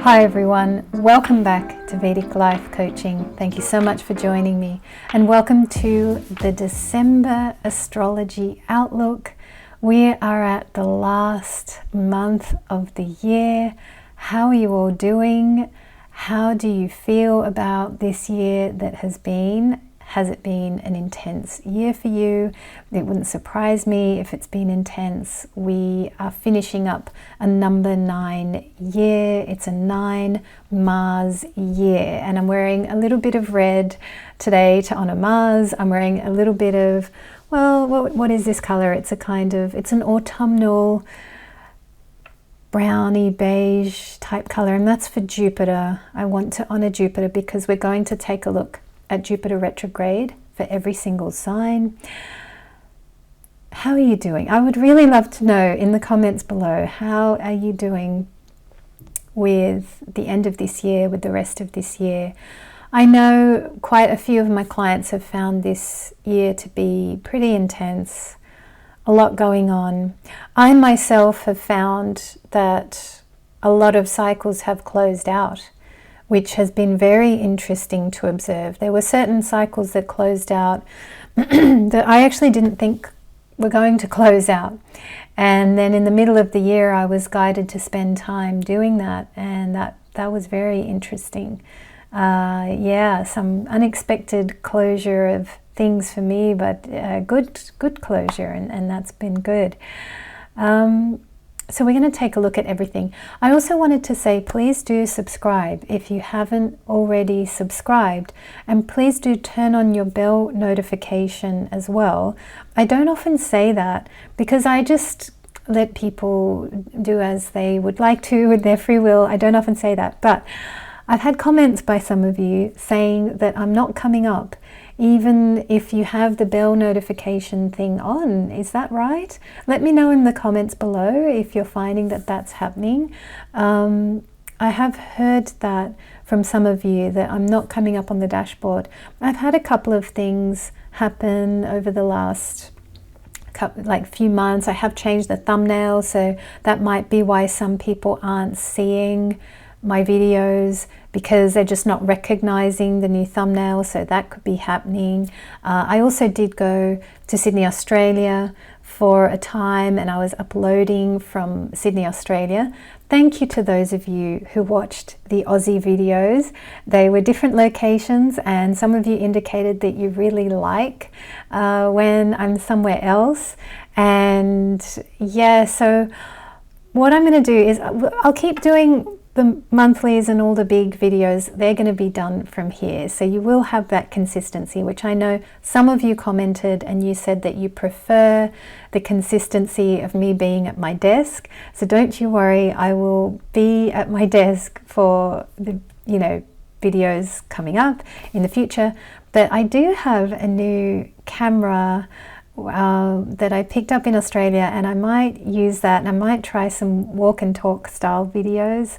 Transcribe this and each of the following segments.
Hi everyone, welcome back to Vedic Life Coaching. Thank you so much for joining me, and welcome to the December Astrology Outlook. We are at the last month of the year. How are you all doing? How do you feel about this year that has been? Has it been an intense year for you? It wouldn't surprise me if it's been intense. We are finishing up a number 9 year. It's a 9 Mars year, and I'm wearing a little bit of red today to honor Mars. I'm wearing a little bit of, well, what is this color? It's an autumnal browny beige type color, and that's for Jupiter. I want to honor Jupiter because we're going to take a look at Jupiter retrograde for every single sign. How are you doing? I would really love to know in the comments below, how are you doing with the end of this year, with the rest of this year? I know quite a few of my clients have found this year to be pretty intense, a lot going on. I myself have found that a lot of cycles have closed out, which has been very interesting to observe. There were certain cycles that closed out that I actually didn't think were going to close out. And then in the middle of the year, I was guided to spend time doing that, and that was very interesting. Some unexpected closure of things for me, but good closure, and that's been good. So we're going to take a look at everything. I also wanted to say, please do subscribe if you haven't already subscribed, and please do turn on your bell notification as well. I don't often say that because I just let people do as they would like to with their free will. I don't often say that, but I've had comments by some of you saying that I'm not coming up even if you have the bell notification thing on. Is that right? Let me know in the comments below if you're finding that that's happening. I have heard that from some of you, that I'm not coming up on the dashboard. I've had a couple of things happen over the last few months. I have changed the thumbnail, so that might be why some people aren't seeing my videos, because they're just not recognizing the new thumbnail, so that could be happening. I also did go to Sydney, Australia for a time, and I was uploading from Sydney, Australia. Thank you to those of you who watched the Aussie videos. They were different locations, and some of you indicated that you really like when I'm somewhere else. And yeah, so what I'm going to do is I'll keep doing the monthlies and all the big videos. They're going to be done from here, so you will have that consistency, which I know some of you commented and you said that you prefer the consistency of me being at my desk. So don't you worry, I will be at my desk for the videos coming up in the future. But I do have a new camera that I picked up in Australia, and I might use that, and I might try some walk and talk style videos.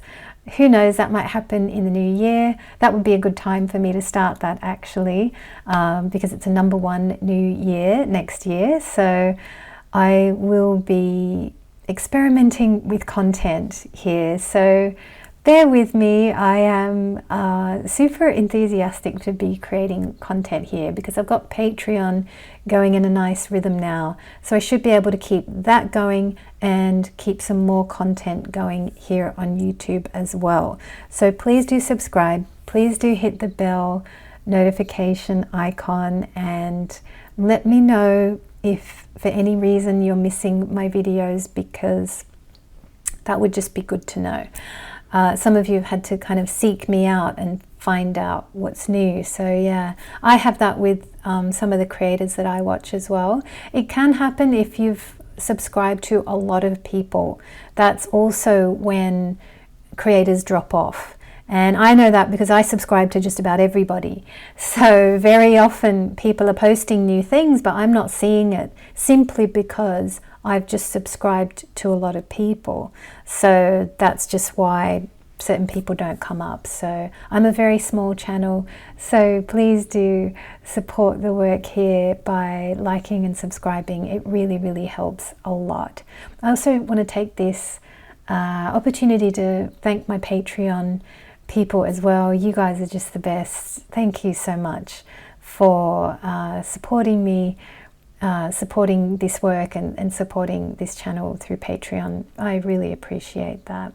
Who knows, that might happen in the new year. That would be a good time for me to start that, actually, because it's a number 1 new year next year. So I will be experimenting with content here, so bear with me. I am super enthusiastic to be creating content here because I've got Patreon going in a nice rhythm now. So I should be able to keep that going and keep some more content going here on YouTube as well. So please do subscribe. Please do hit the bell notification icon, and let me know if for any reason you're missing my videos, because that would just be good to know. Some of you have had to kind of seek me out and find out what's new. So yeah, I have that with some of the creators that I watch as well. It can happen if you've subscribed to a lot of people. That's also when creators drop off. And I know that because I subscribe to just about everybody. So very often people are posting new things, but I'm not seeing it simply because I've just subscribed to a lot of people. So that's just why certain people don't come up. So I'm a very small channel, so please do support the work here by liking and subscribing. It really, really helps a lot. I also want to take this opportunity to thank my Patreon people as well. You guys are just the best. Thank you so much for supporting me, supporting this work and supporting this channel through Patreon. I really appreciate that.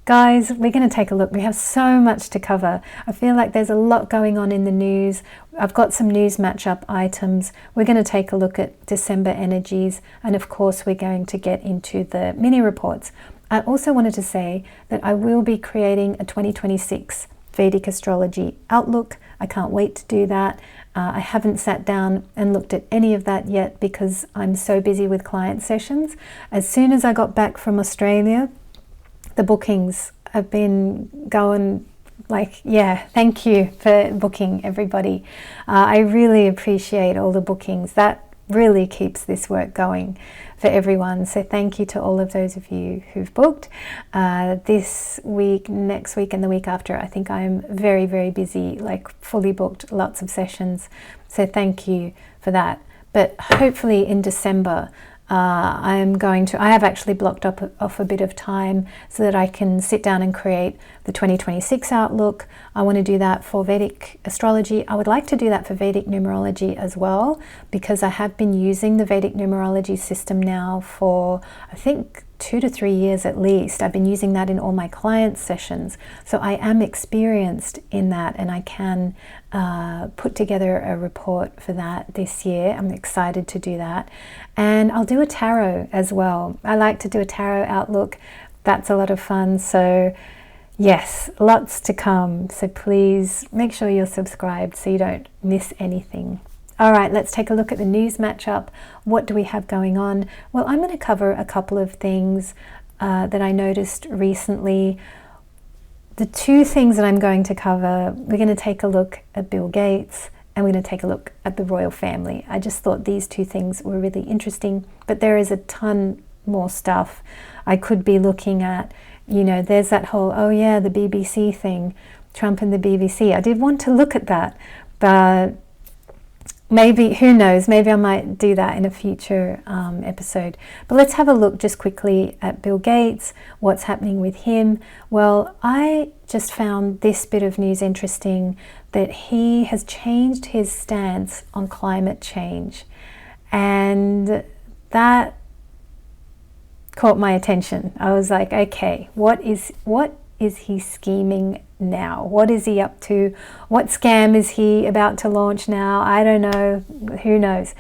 Guys, we're going to take a look. We have so much to cover. I feel like there's a lot going on in the news. I've got some news matchup items. We're going to take a look at December energies. And of course, we're going to get into the mini reports. I also wanted to say that I will be creating a 2026 Vedic Astrology Outlook. I can't wait to do that. I haven't sat down and looked at any of that yet because I'm so busy with client sessions. As soon as I got back from Australia, the bookings have been going like, yeah, thank you for booking, everybody. I really appreciate all the bookings. That really keeps this work going for everyone. So thank you to all of those of you who've booked. This week, next week, and the week after, I think I'm very, very busy, like fully booked, lots of sessions. So thank you for that. But hopefully in December, I have actually blocked off a bit of time so that I can sit down and create the 2026 outlook. I want to do that for Vedic astrology. I would like to do that for Vedic numerology as well, because I have been using the Vedic numerology system now for, I think, 2 to 3 years at least. I've been using that in all my client sessions. So I am experienced in that, and I can put together a report for that this year. I'm excited to do that. And I'll do a tarot as well. I like to do a tarot outlook. That's a lot of fun. So yes, lots to come. So please make sure you're subscribed so you don't miss anything. All right, let's take a look at the news matchup. What do we have going on? Well, I'm going to cover a couple of things that I noticed recently. The two things that I'm going to cover, we're going to take a look at Bill Gates and we're going to take a look at the royal family. I just thought these two things were really interesting, but there is a ton more stuff I could be looking at. You know, there's that whole, oh yeah, the BBC thing, Trump and the BBC. I did want to look at that, but maybe, who knows, maybe I might do that in a future episode. But let's have a look just quickly at Bill Gates, what's happening with him. Well, I just found this bit of news interesting, that he has changed his stance on climate change. And that caught my attention. I was like, okay, what is he scheming now? What is he up to? What scam is he about to launch now? I don't know, who knows?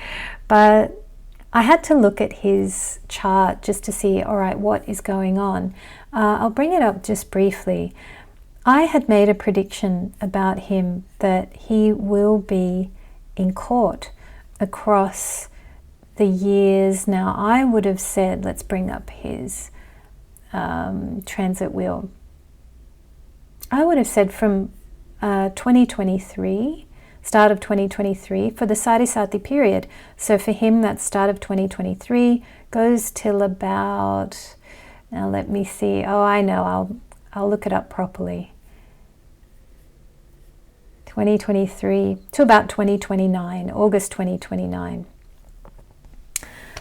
But I had to look at his chart just to see, all right, what is going on? I'll bring it up just briefly. I had made a prediction about him that he will be in court across the years. Now, I would have said, let's bring up his transit wheel. I would have said from 2023, start of 2023, for the Sagittarius period. So for him, that start of 2023 goes till about, now let me see, oh, I know, I'll look it up properly. 2023 to about 2029, August 2029.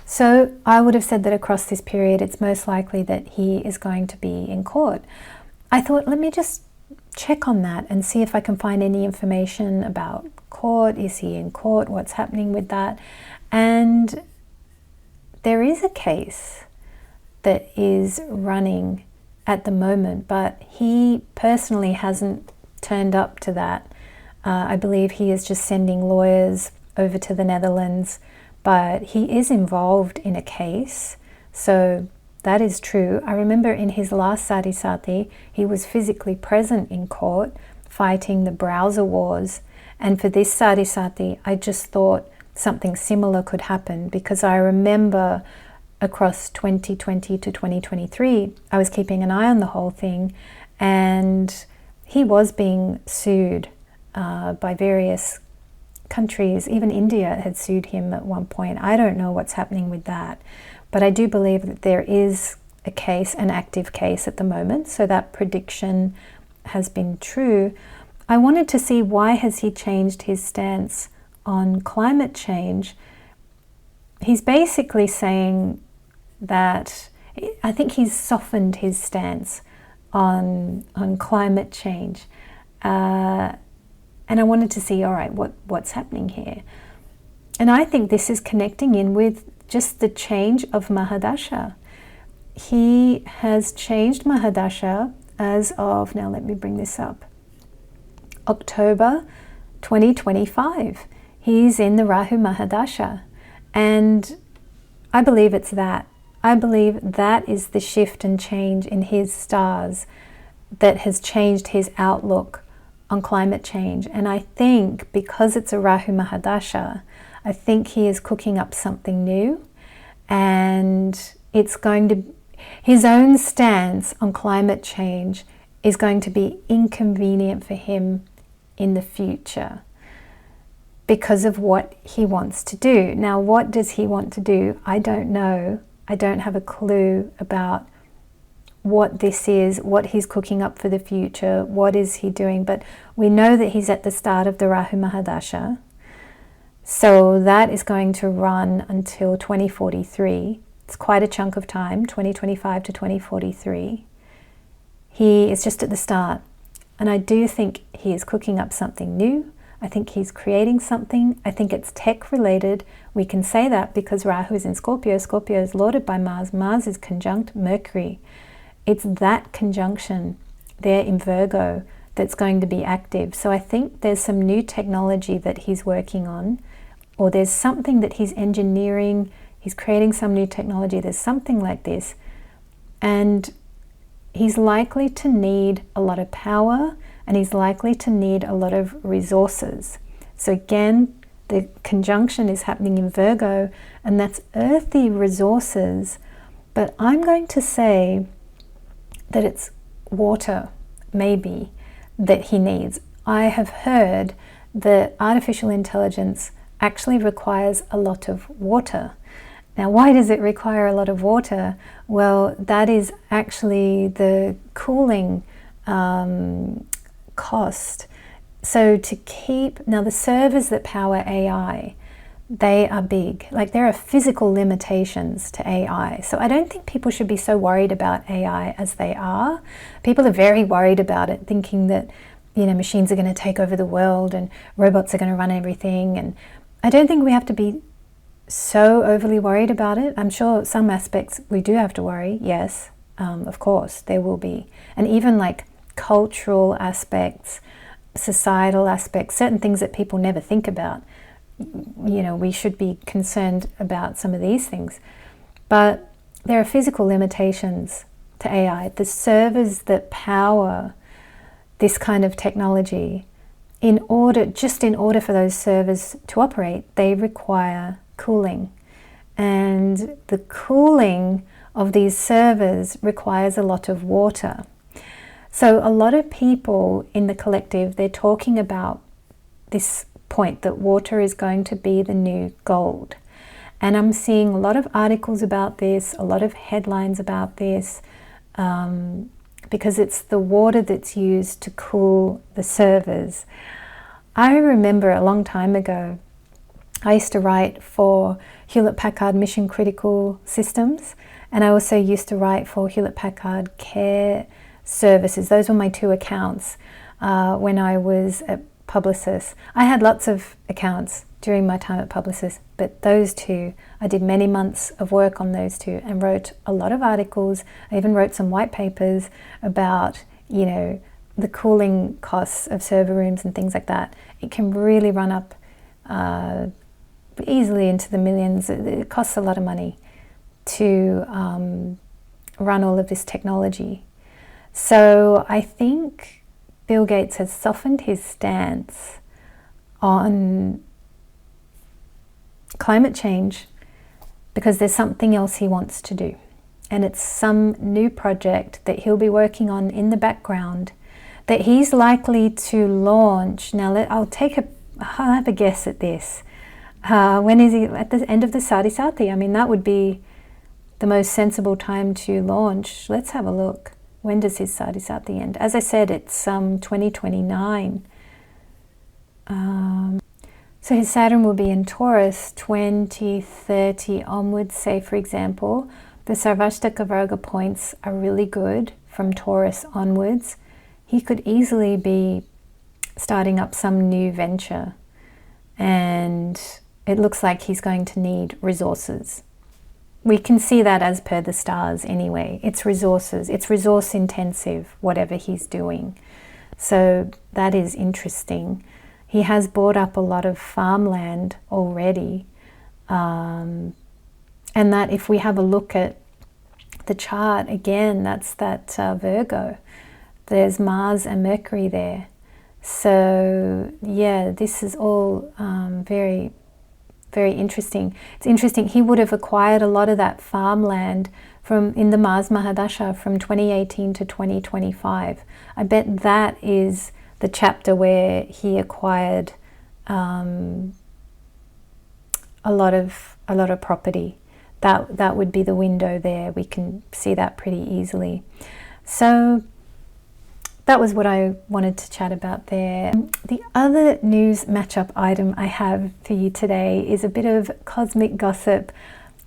So I would have said that across this period, it's most likely that he is going to be in court. I thought, let me just check on that and see if I can find any information about court. Is he in court? What's happening with that? And there is a case that is running at the moment, but he personally hasn't turned up to that. I believe he is just sending lawyers over to the Netherlands, but he is involved in a case. So that is true. I remember in his last Sati, he was physically present in court fighting the browser wars. And for this Sati, I just thought something similar could happen, because I remember across 2020 to 2023, I was keeping an eye on the whole thing, and he was being sued by various countries. Even India had sued him at one point. I don't know what's happening with that. But I do believe that there is a case, an active case at the moment, so that prediction has been true. I wanted to see, why has he changed his stance on climate change? He's basically saying that I think he's softened his stance on climate change. And I wanted to see, all right, what's happening here? And I think this is connecting in with just the change of Mahadasha. He has changed Mahadasha as of, now let me bring this up, October 2025. He's in the Rahu Mahadasha. And I believe it's that. I believe that is the shift and change in his stars that has changed his outlook on climate change. And I think because it's a Rahu Mahadasha, I think he is cooking up something new, and it's going to, his own stance on climate change is going to be inconvenient for him in the future because of what he wants to do. Now, what does he want to do? I don't know. I don't have a clue about what this is, what he's cooking up for the future, what is he doing. But we know that he's at the start of the Rahu Mahadasha. So that is going to run until 2043. It's quite a chunk of time, 2025 to 2043. He is just at the start. And I do think he is cooking up something new. I think he's creating something. I think it's tech related. We can say that because Rahu is in Scorpio. Scorpio is lorded by Mars. Mars is conjunct Mercury. It's that conjunction there in Virgo that's going to be active. So I think there's some new technology that he's working on, or there's something that he's engineering. He's creating some new technology. There's something like this. And he's likely to need a lot of power, and he's likely to need a lot of resources. So again, the conjunction is happening in Virgo, and that's earthy resources. But I'm going to say that it's water, maybe, that he needs. I have heard that artificial intelligence actually requires a lot of water. Now, why does it require a lot of water? Well, that is actually the cooling cost. So to keep, now the servers that power AI, they are big. Like, there are physical limitations to AI. So I don't think people should be so worried about AI as they are. People are very worried about it, thinking that, you know, machines are going to take over the world and robots are going to run everything. And I don't think we have to be so overly worried about it. I'm sure some aspects we do have to worry, yes, of course, there will be. And even like cultural aspects, societal aspects, certain things that people never think about. You know, we should be concerned about some of these things. But there are physical limitations to AI. The servers that power this kind of technology, in order for those servers to operate, they require cooling. And the cooling of these servers requires a lot of water. So a lot of people in the collective, they're talking about this point that water is going to be the new gold. And I'm seeing a lot of articles about this, a lot of headlines about this, because it's the water that's used to cool the servers. I remember a long time ago, I used to write for Hewlett-Packard Mission Critical Systems, and I also used to write for Hewlett-Packard Care Services. Those were my two accounts when I was at Publicis. I had lots of accounts during my time at Publicis, but those two, I did many months of work on those two and wrote a lot of articles. I even wrote some white papers about, you know, the cooling costs of server rooms and things like that. It can really run up easily into the millions. It costs a lot of money to run all of this technology. So I think Bill Gates has softened his stance on climate change because there's something else he wants to do. And it's some new project that he'll be working on in the background that he's likely to launch. Now, I'll have a guess at this. When is he? At the end of the Sadi? I mean, that would be the most sensible time to launch. Let's have a look. When does his Sadi end? As I said, it's 2029. So his Saturn will be in Taurus 2030 onwards, say, for example. The Sarvashtaka Virgo points are really good from Taurus onwards. He could easily be starting up some new venture, and it looks like he's going to need resources. We can see that as per the stars anyway. It's resources, it's resource intensive, whatever he's doing. So that is interesting. He has bought up a lot of farmland already. And that, if we have a look at the chart again, that's that Virgo. There's Mars and Mercury there. So yeah, this is all very, very interesting. It's interesting, he would have acquired a lot of that farmland in the Mars Mahadasha from 2018 to 2025. I bet that is the chapter where he acquired a lot of property. That would be the window there. We can see that pretty easily. So that was what I wanted to chat about there. The other news matchup item I have for you today is a bit of cosmic gossip.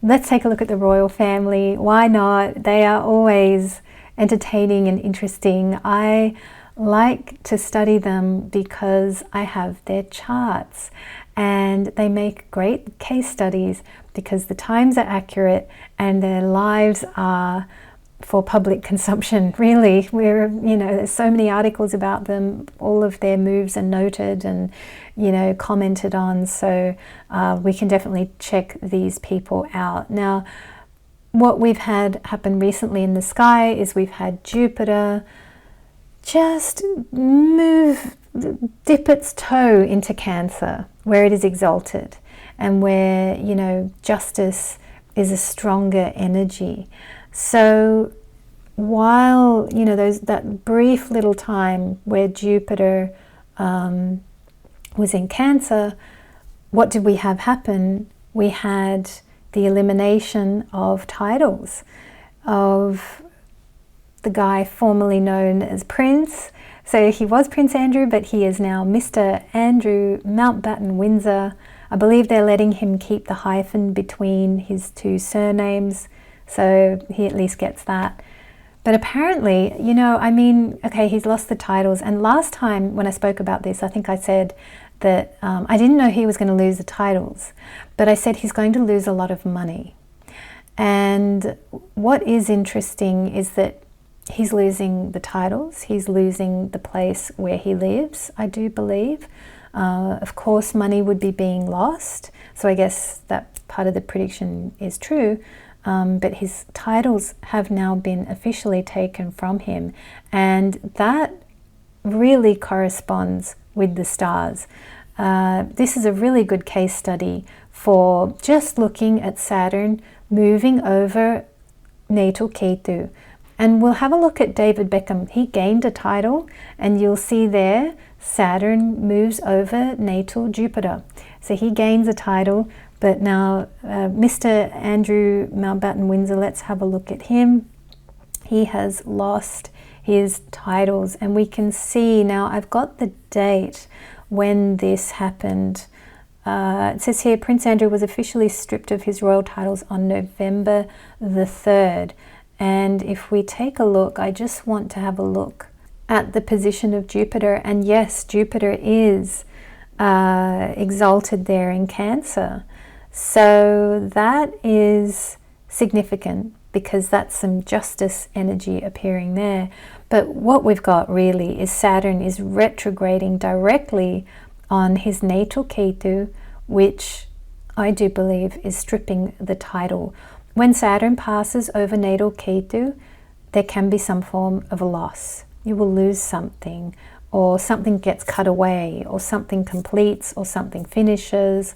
Let's take a look at the royal family. Why not? They are always entertaining and interesting. I like to study them because I have their charts, and they make great case studies because the times are accurate and their lives are for public consumption. Really, there's so many articles about them. All of their moves are noted and commented on, so we can definitely check these people out. Now, what we've had happen recently in the sky is we've had Jupiter just dip its toe into Cancer, where it is exalted and where justice is a stronger energy. So while that brief little time where Jupiter was in Cancer, what did we have happen? We had the elimination of titles of the guy formerly known as Prince. So he was Prince Andrew, but he is now Mr. Andrew Mountbatten-Windsor. I believe they're letting him keep the hyphen between his two surnames, so he at least gets that. But apparently, okay, he's lost the titles. And last time when I spoke about this, I think I said that I didn't know he was going to lose the titles, but I said he's going to lose a lot of money. And what is interesting is that he's losing the titles, he's losing the place where he lives, I do believe. Of course, money would be being lost, so I guess that part of the prediction is true. But his titles have now been officially taken from him, and that really corresponds with the stars. This is a really good case study for just looking at Saturn moving over natal Ketu. And we'll have a look at David Beckham. He gained a title, and you'll see there Saturn moves over natal Jupiter. So he gains a title, but now Mr. Andrew Mountbatten-Windsor, let's have a look at him. He has lost his titles, and we can see now, I've got the date when this happened. It says here, Prince Andrew was officially stripped of his royal titles on November the 3rd. And if we take a look, I just want to have a look at the position of Jupiter. And yes, Jupiter is exalted there in Cancer. So that is significant because that's some justice energy appearing there. But what we've got really is Saturn is retrograding directly on his natal Ketu, which I do believe is stripping the title. When Saturn passes over natal Ketu, there can be some form of a loss. You will lose something, or something gets cut away, or something completes, or something finishes.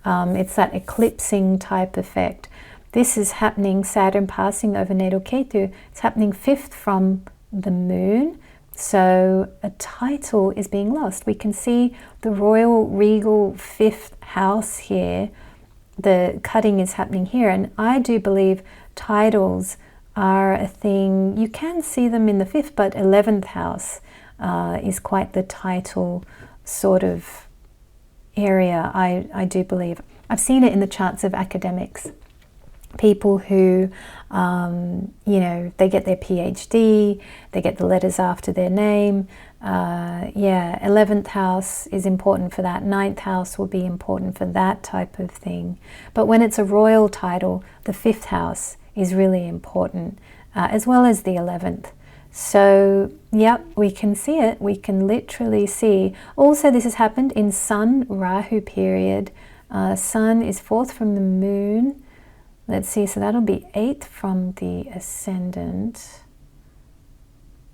It's that eclipsing type effect. This is happening, Saturn passing over natal Ketu. It's happening 5th from the moon. So a title is being lost. We can see the royal regal 5th house here. The cutting is happening here, and I do believe titles are a thing. You can see them in the 5th, but 11th house is quite the title sort of area, I do believe. I've seen it in the charts of academics. people who, you know, they get their PhD, they get the letters after their name. Yeah, 11th house is important for that. 9th house will be important for that type of thing. But when it's a royal title, the 5th house is really important, as well as the 11th. So, yep, we can see it. We can literally see. Also, this has happened in Sun Rahu period. Sun is 4th from the moon. Let's see, so that'll be 8th from the ascendant.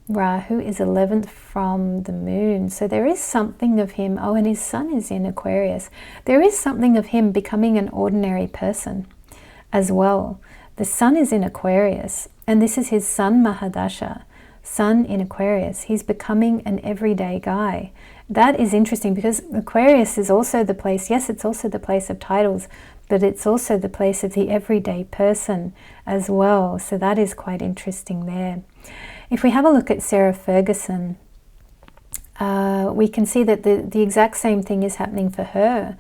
Rahu is 11th from the moon. So there is something of him. Oh, and his sun is in Aquarius. There is something of him becoming an ordinary person as well. The sun is in Aquarius, and this is his sun Mahadasha. Sun in Aquarius. He's becoming an everyday guy. That is interesting because Aquarius is also the place, yes, it's also the place of titles, but it's also the place of the everyday person as well. So that is quite interesting there. If we have a look at Sarah Ferguson, we can see that the exact same thing is happening for her.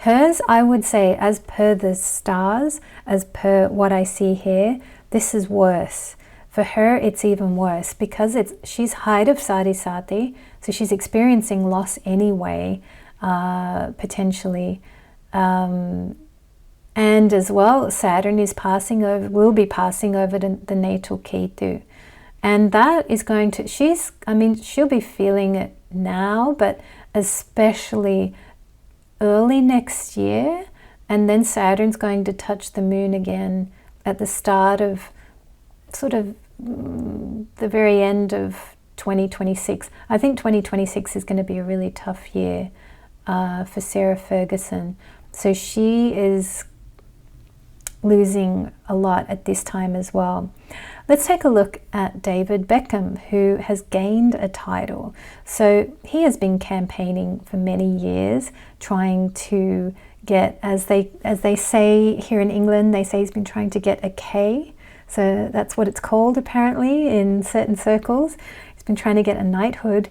Hers, I would say, as per the stars, as per what I see here, this is worse. For her, it's even worse because she's height of Sati Sati, so she's experiencing loss anyway, potentially. And as well, Saturn is will be passing over the natal Ketu. And that is going to, she'll be feeling it now, but especially early next year. And then Saturn's going to touch the moon again at the start of sort of the very end of 2026. I think 2026 is going to be a really tough year for Sarah Ferguson. So she is losing a lot at this time as well. Let's take a look at David Beckham, who has gained a title. So he has been campaigning for many years, trying to get, as they say here in England, they say he's been trying to get a K. So that's what it's called apparently in certain circles. He's been trying to get a knighthood,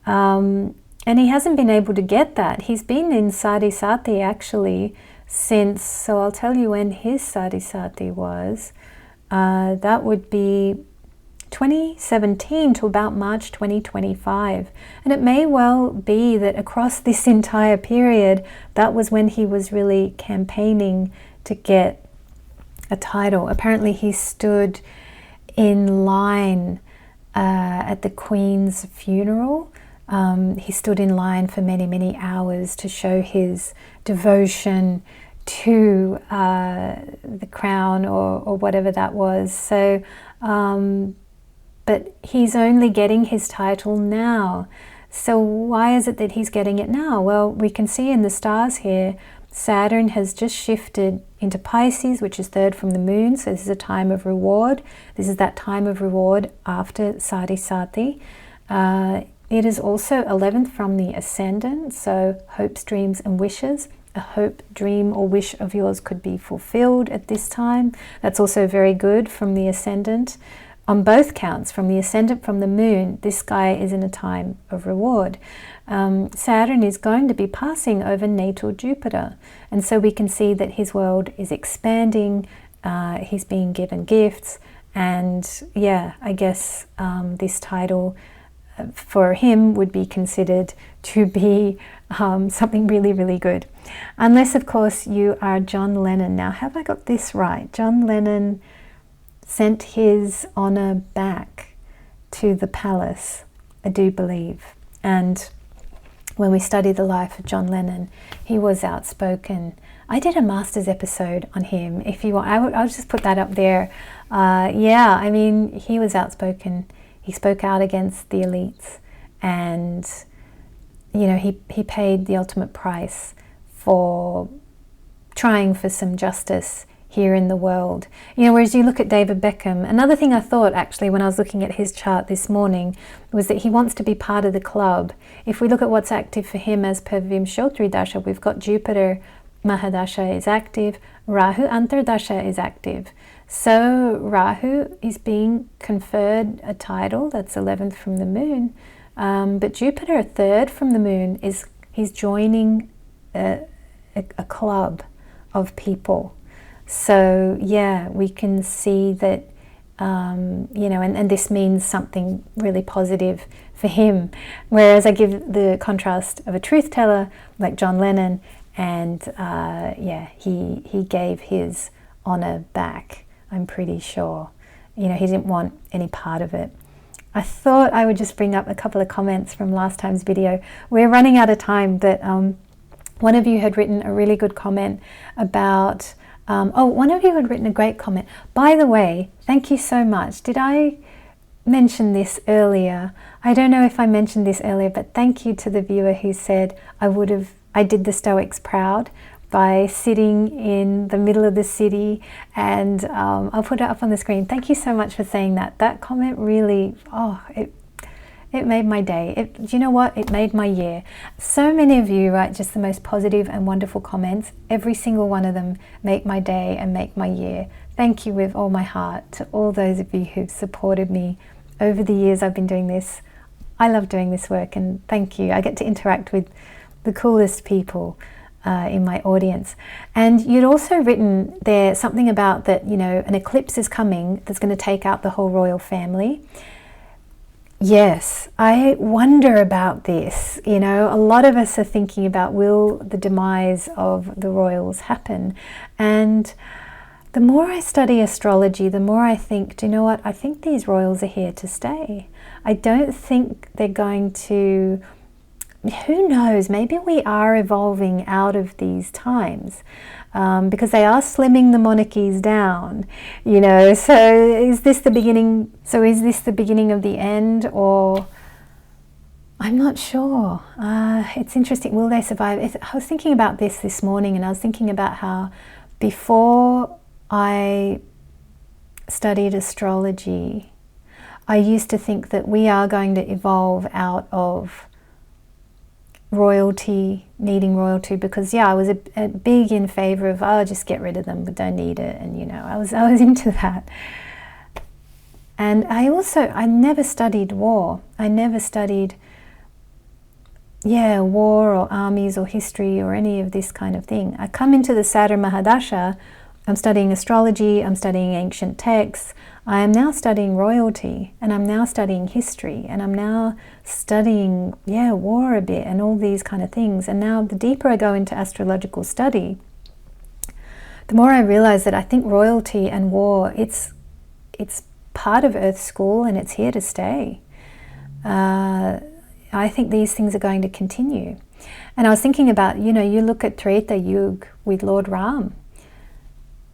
and he hasn't been able to get that. He's been in Sati Sati actually since, so I'll tell you when his Sati Sati was. That would be 2017 to about March 2025. And it may well be that across this entire period, that was when he was really campaigning to get a title. Apparently he stood in line at the Queen's funeral. He stood in line for many, many hours to show his devotion to the crown or whatever that was. So, but he's only getting his title now. So why is it that he's getting it now? Well, we can see in the stars here, Saturn has just shifted into Pisces, which is 3rd from the moon. So this is a time of reward. This is that time of reward after Sati Sati. It is also 11th from the ascendant, so hopes, dreams, and wishes. A hope, dream, or wish of yours could be fulfilled at this time. That's also very good from the ascendant. On both counts, from the ascendant, from the moon, this guy is in a time of reward. Saturn is going to be passing over natal Jupiter, and so we can see that his world is expanding. He's being given gifts, and yeah, I guess this title for him would be considered to be something really, really good. Unless, of course, you are John Lennon. Now, have I got this right? John Lennon sent his honor back to the palace, I do believe. And when we study the life of John Lennon, he was outspoken. I did a master's episode on him. If you want, I'll just put that up there. Yeah, I mean, he was outspoken. He spoke out against the elites, and you know, he paid the ultimate price for trying for some justice here in the world. You know, whereas you look at David Beckham, another thing I thought actually when I was looking at his chart this morning was that he wants to be part of the club. If we look at what's active for him as per Vimshotri Dasha, we've got Jupiter Mahadasha is active, Rahu Antardasha is active. So Rahu is being conferred a title that's 11th from the moon, but Jupiter 3rd from the moon he's joining a club of people. So yeah, we can see that, you know, and this means something really positive for him. Whereas I give the contrast of a truth teller like John Lennon, and yeah, he gave his honor back, I'm pretty sure. You know, he didn't want any part of it. I thought I would just bring up a couple of comments from last time's video. We're running out of time, but one of you had written a really good comment about, one of you had written a great comment. By the way, thank you so much. Did I mention this earlier? I don't know if I mentioned this earlier, but thank you to the viewer who said I did the Stoics proud by sitting in the middle of the city, and I'll put it up on the screen. Thank you so much for saying that. That comment really, it made my day. Do you know what? It made my year. So many of you write just the most positive and wonderful comments. Every single one of them make my day and make my year. Thank you with all my heart to all those of you who've supported me over the years I've been doing this. I love doing this work, and thank you. I get to interact with the coolest people in my audience. And you'd also written there something about that, you know, an eclipse is coming that's going to take out the whole royal family. Yes, I wonder about this. You know, a lot of us are thinking about, will the demise of the royals happen? And the more I study astrology, the more I think, do you know what? I think these royals are here to stay. I don't think they're going to, who knows, maybe we are evolving out of these times, because they are slimming the monarchies down, you know. So is this the beginning? So is this the beginning of the end, or I'm not sure. It's interesting. Will they survive? I was thinking about this morning, and I was thinking about how before I studied astrology, I used to think that we are going to evolve out of royalty, needing royalty, because yeah, I was a big in favor of, oh, just get rid of them, we don't need it, and you know, I was into that. And I never studied war. I never studied war or armies or history or any of this kind of thing. I come into the Saturn Mahadasha, I'm studying astrology, I'm studying ancient texts, I am now studying royalty, and I'm now studying history, and I'm now studying, war a bit, and all these kind of things. And now the deeper I go into astrological study, the more I realize that I think royalty and war, it's part of Earth School, and it's here to stay. I think these things are going to continue. And I was thinking about, you know, you look at Treta Yuga with Lord Ram.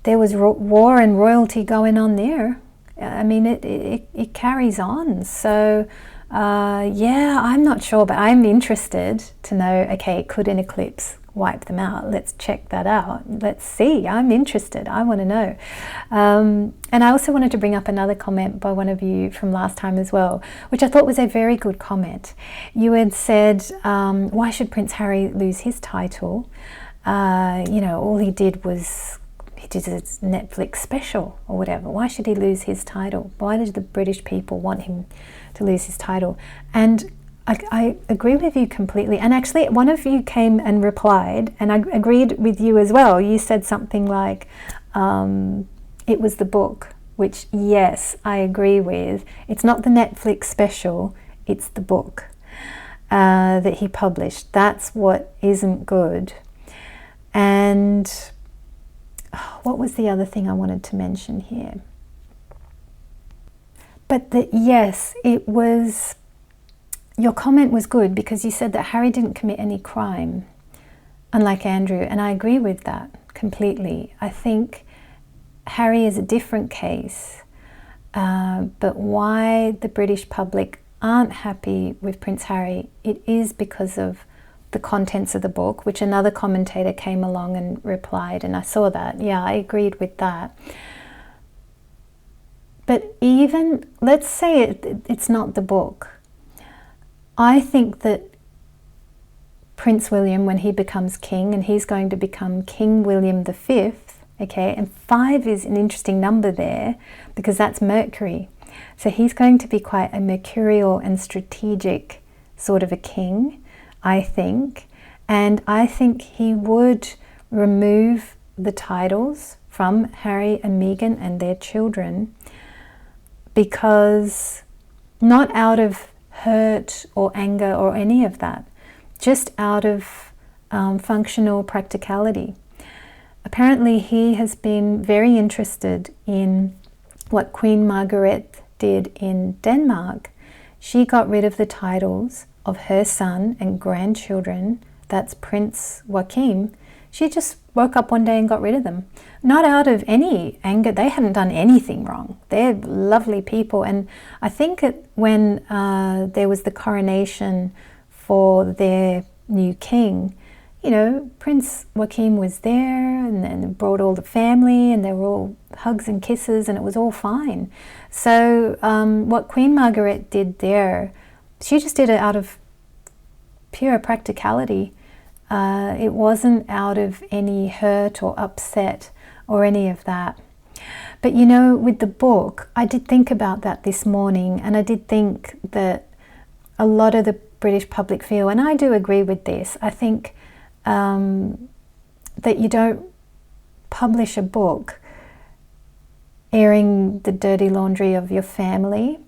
There was war and royalty going on there. I mean, it carries on. So, I'm not sure, but I'm interested to know, okay, could an eclipse wipe them out? Let's check that out. Let's see. I'm interested. I want to know. And I also wanted to bring up another comment by one of you from last time as well, which I thought was a very good comment. You had said, why should Prince Harry lose his title? You know, all he did was he did his Netflix special or whatever. Why should he lose his title? Why did the British people want him to lose his title? And I agree with you completely. And actually, one of you came and replied, and I agreed with you as well. You said something like, it was the book, which, yes, I agree with. It's not the Netflix special, it's the book that he published. That's what isn't good. And what was the other thing I wanted to mention here? But yes, it was, your comment was good, because you said that Harry didn't commit any crime, unlike Andrew, and I agree with that completely. I think Harry is a different case, but why the British public aren't happy with Prince Harry, it is because of the contents of the book, which another commentator came along and replied, and I saw that. Yeah, I agreed with that. But even, let's say it's not the book. I think that Prince William, when he becomes king, and he's going to become King William V, okay, and 5 is an interesting number there, because that's Mercury. So he's going to be quite a mercurial and strategic sort of a king, I think. And I think he would remove the titles from Harry and Meghan and their children, because not out of hurt or anger or any of that, just out of functional practicality. Apparently he has been very interested in what Queen Margaret did in Denmark. She got rid of the titles of her son and grandchildren, that's Prince Joachim. She just woke up one day and got rid of them. Not out of any anger. They hadn't done anything wrong. They're lovely people. And I think when there was the coronation for their new king, you know, Prince Joachim was there and then brought all the family and they were all hugs and kisses and it was all fine. So what Queen Margaret did there, she just did it out of pure practicality. It wasn't out of any hurt or upset or any of that. But you know, with the book, I did think about that this morning, and I did think that a lot of the British public feel, and I do agree with this, I think that you don't publish a book airing the dirty laundry of your family.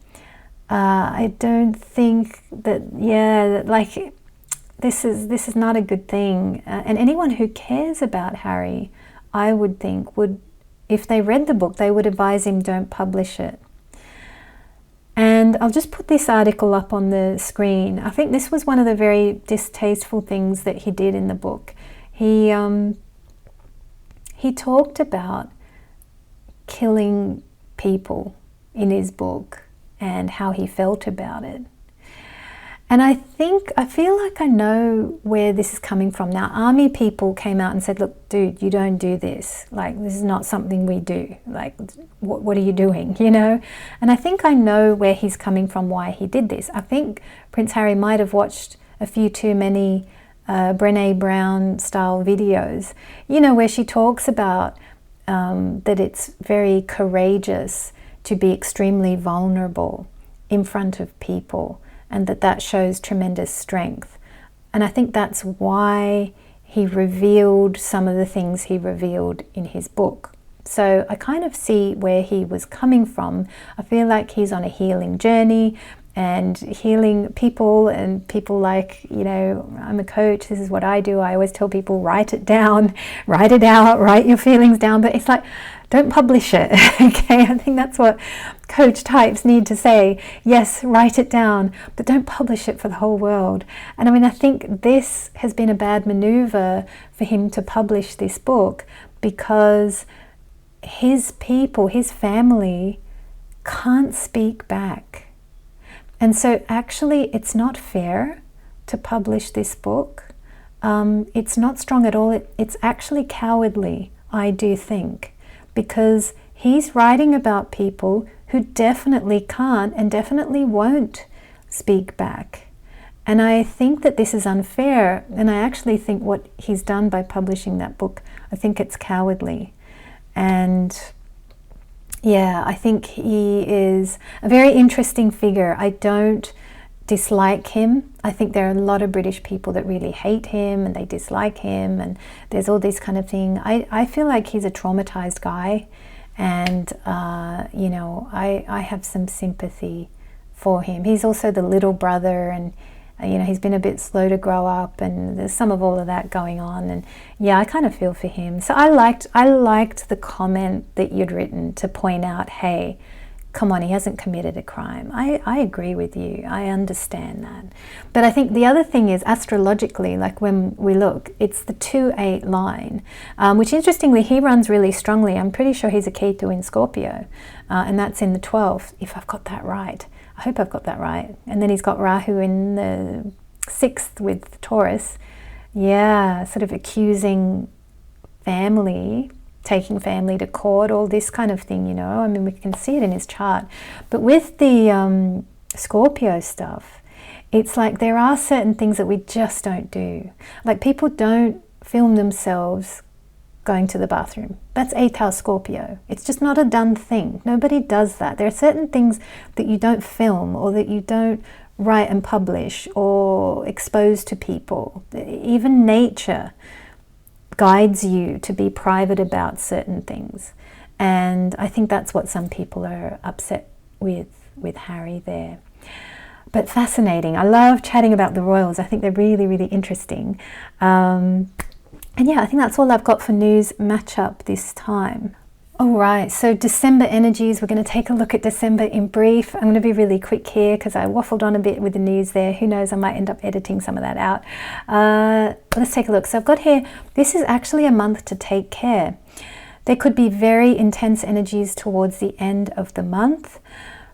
I don't think that, like, this is not a good thing. And anyone who cares about Harry, I would think, would, if they read the book, they would advise him, don't publish it. And I'll just put this article up on the screen. I think this was one of the very distasteful things that he did in the book. He talked about killing people in his book and how he felt about it. And I feel like I know where this is coming from. Now, army people came out and said, look, dude, you don't do this. Like, this is not something we do. Like, what are you doing, you know? And I think I know where he's coming from, why he did this. I think Prince Harry might have watched a few too many Brené Brown style videos, you know, where she talks about that it's very courageous to be extremely vulnerable in front of people, and that shows tremendous strength. And I think that's why he revealed some of the things he revealed in his book. So I kind of see where he was coming from. I feel like he's on a healing journey and healing people, and people like, you know, I'm a coach, this is what I do. I always tell people, write it down, write it out, write your feelings down. But it's like, don't publish it, okay? I think that's what coach types need to say. Yes, write it down, but don't publish it for the whole world. And I mean, I think this has been a bad maneuver for him to publish this book, because his people, his family, can't speak back. And so actually it's not fair to publish this book. It's not strong at all. It's actually cowardly, I do think, because he's writing about people who definitely can't and definitely won't speak back. And I think that this is unfair, and I actually think what he's done by publishing that book, I think it's cowardly. And yeah, I think he is a very interesting figure. I don't dislike him. I think there are a lot of British people that really hate him and they dislike him, and there's all this kind of thing. I feel like he's a traumatized guy, and you know, I have some sympathy for him. He's also the little brother, and you know, he's been a bit slow to grow up, and there's some of all of that going on, and yeah, I kind of feel for him. So I liked the comment that you'd written to point out, hey, come on, he hasn't committed a crime. I agree with you. I understand that. But I think the other thing is, astrologically, like when we look, it's the 2-8 line, which interestingly, he runs really strongly. I'm pretty sure he's a Ketu in Scorpio, and that's in the 12th, if I've got that right. I hope I've got that right. And then he's got Rahu in the 6th with Taurus. Yeah, sort of accusing family, taking family to court, all this kind of thing, you know. I mean, we can see it in his chart. But with the Scorpio stuff, it's like there are certain things that we just don't do. Like, people don't film themselves going to the bathroom. That's 8th house Scorpio. It's just not a done thing. Nobody does that. There are certain things that you don't film, or that you don't write and publish or expose to people. Even nature guides you to be private about certain things. And I think that's what some people are upset with Harry there. But fascinating. I love chatting about the royals. I think they're really, really interesting. And yeah, I think that's all I've got for news matchup this time. All right, so December energies, we're going to take a look at December in brief. I'm going to be really quick here because I waffled on a bit with the news there. Who knows, I might end up editing some of that out. Let's take a look. So I've got here, this is actually a month to take care. There could be very intense energies towards the end of the month.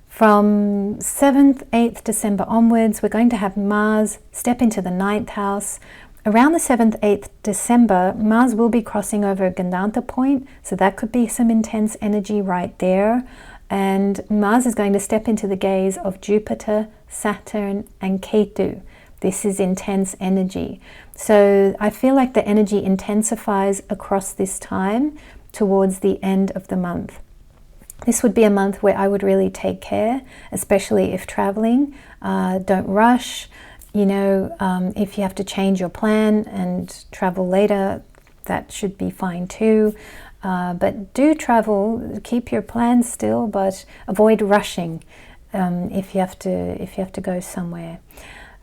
From 7th, 8th December onwards, we're going to have Mars step into the 9th house. Around the 7th, 8th December, Mars will be crossing over Gandanta point, so that could be some intense energy right there. And Mars is going to step into the gaze of Jupiter, Saturn, and Ketu. This is intense energy. So I feel like the energy intensifies across this time towards the end of the month. This would be a month where I would really take care, especially if traveling. Don't rush. You know, if you have to change your plan and travel later, that should be fine too. But do travel, keep your plans still, but avoid rushing if you have to go somewhere.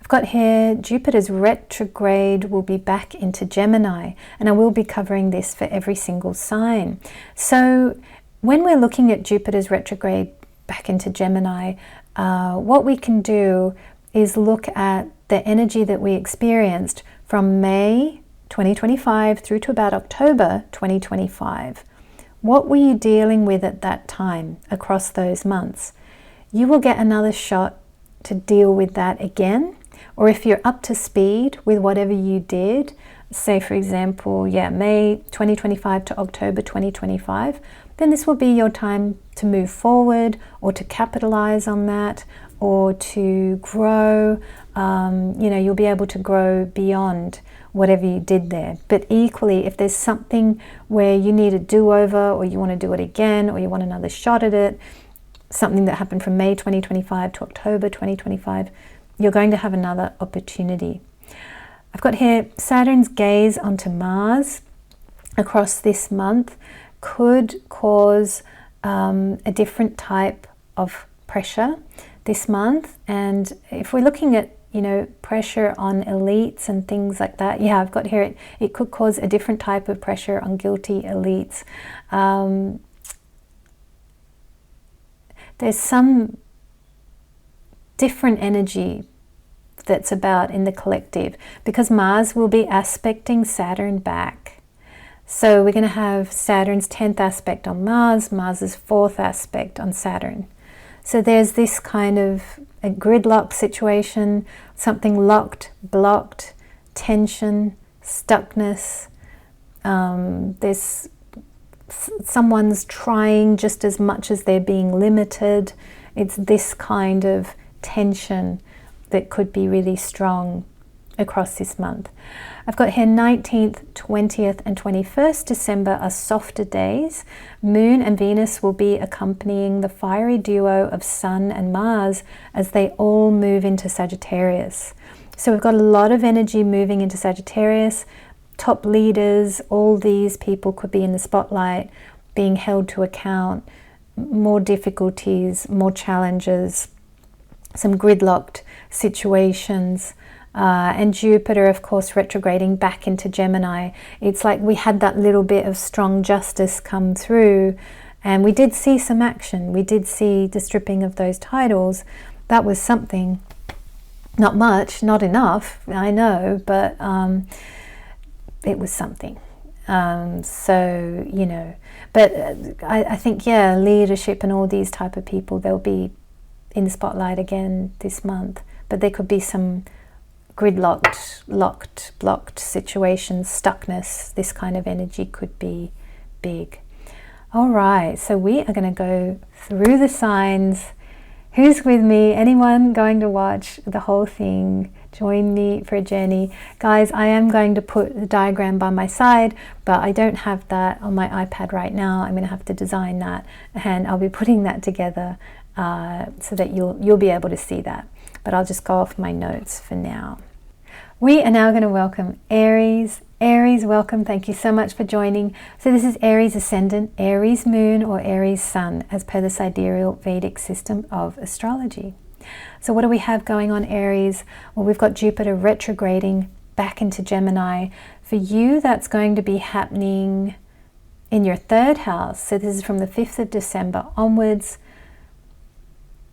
I've got here Jupiter's retrograde will be back into Gemini, and I will be covering this for every single sign. So when we're looking at Jupiter's retrograde back into Gemini, what we can do is look at the energy that we experienced from May 2025 through to about October 2025. What were you dealing with at that time across those months? You will get another shot to deal with that again, or if you're up to speed with whatever you did, say for example, May 2025 to October 2025, then this will be your time to move forward or to capitalize on that or to grow. You'll be able to grow beyond whatever you did there. But equally, if there's something where you need a do-over or you want to do it again or you want another shot at it, something that happened from May 2025 to October 2025, you're going to have another opportunity. I've got here Saturn's gaze onto Mars across this month could cause a different type of pressure this month. And if we're looking at pressure on elites and things like that, I've got here it could cause a different type of pressure on guilty elites. There's some different energy that's about in the collective because Mars will be aspecting Saturn back. So we're going to have Saturn's 10th aspect on Mars, Mars's 4th aspect on Saturn. So there's this kind of a gridlock situation, something locked, blocked, tension, stuckness. There's someone's trying just as much as they're being limited. It's this kind of tension that could be really strong across this month. I've got here 19th, 20th and 21st December are softer days. Moon and Venus will be accompanying the fiery duo of Sun and Mars as they all move into Sagittarius. So we've got a lot of energy moving into Sagittarius. Top leaders, all these people could be in the spotlight, being held to account, more difficulties, more challenges, some gridlocked situations. And Jupiter, of course, retrograding back into Gemini. It's like we had that little bit of strong justice come through, and we did see some action. We did see the stripping of those titles. That was something. Not much, not enough, I know, but it was something. But I think, leadership and all these type of people, they'll be in the spotlight again this month. But there could be some gridlocked, locked, blocked situations, stuckness. This kind of energy could be big. All right, so we are going to go through the signs. Who's with me? Anyone going to watch the whole thing? Join me for a journey. Guys, I am going to put the diagram by my side, but I don't have that on my iPad right now. I'm going to have to design that, and I'll be putting that together so that you'll be able to see that. But I'll just go off my notes for now. We are now going to welcome Aries. Aries, welcome. Thank you so much for joining. So this is Aries Ascendant, Aries Moon, or Aries Sun, as per the sidereal Vedic system of astrology. So what do we have going on, Aries? Well, we've got Jupiter retrograding back into Gemini. For you, that's going to be happening in your 3rd house. So this is from the 5th of December onwards.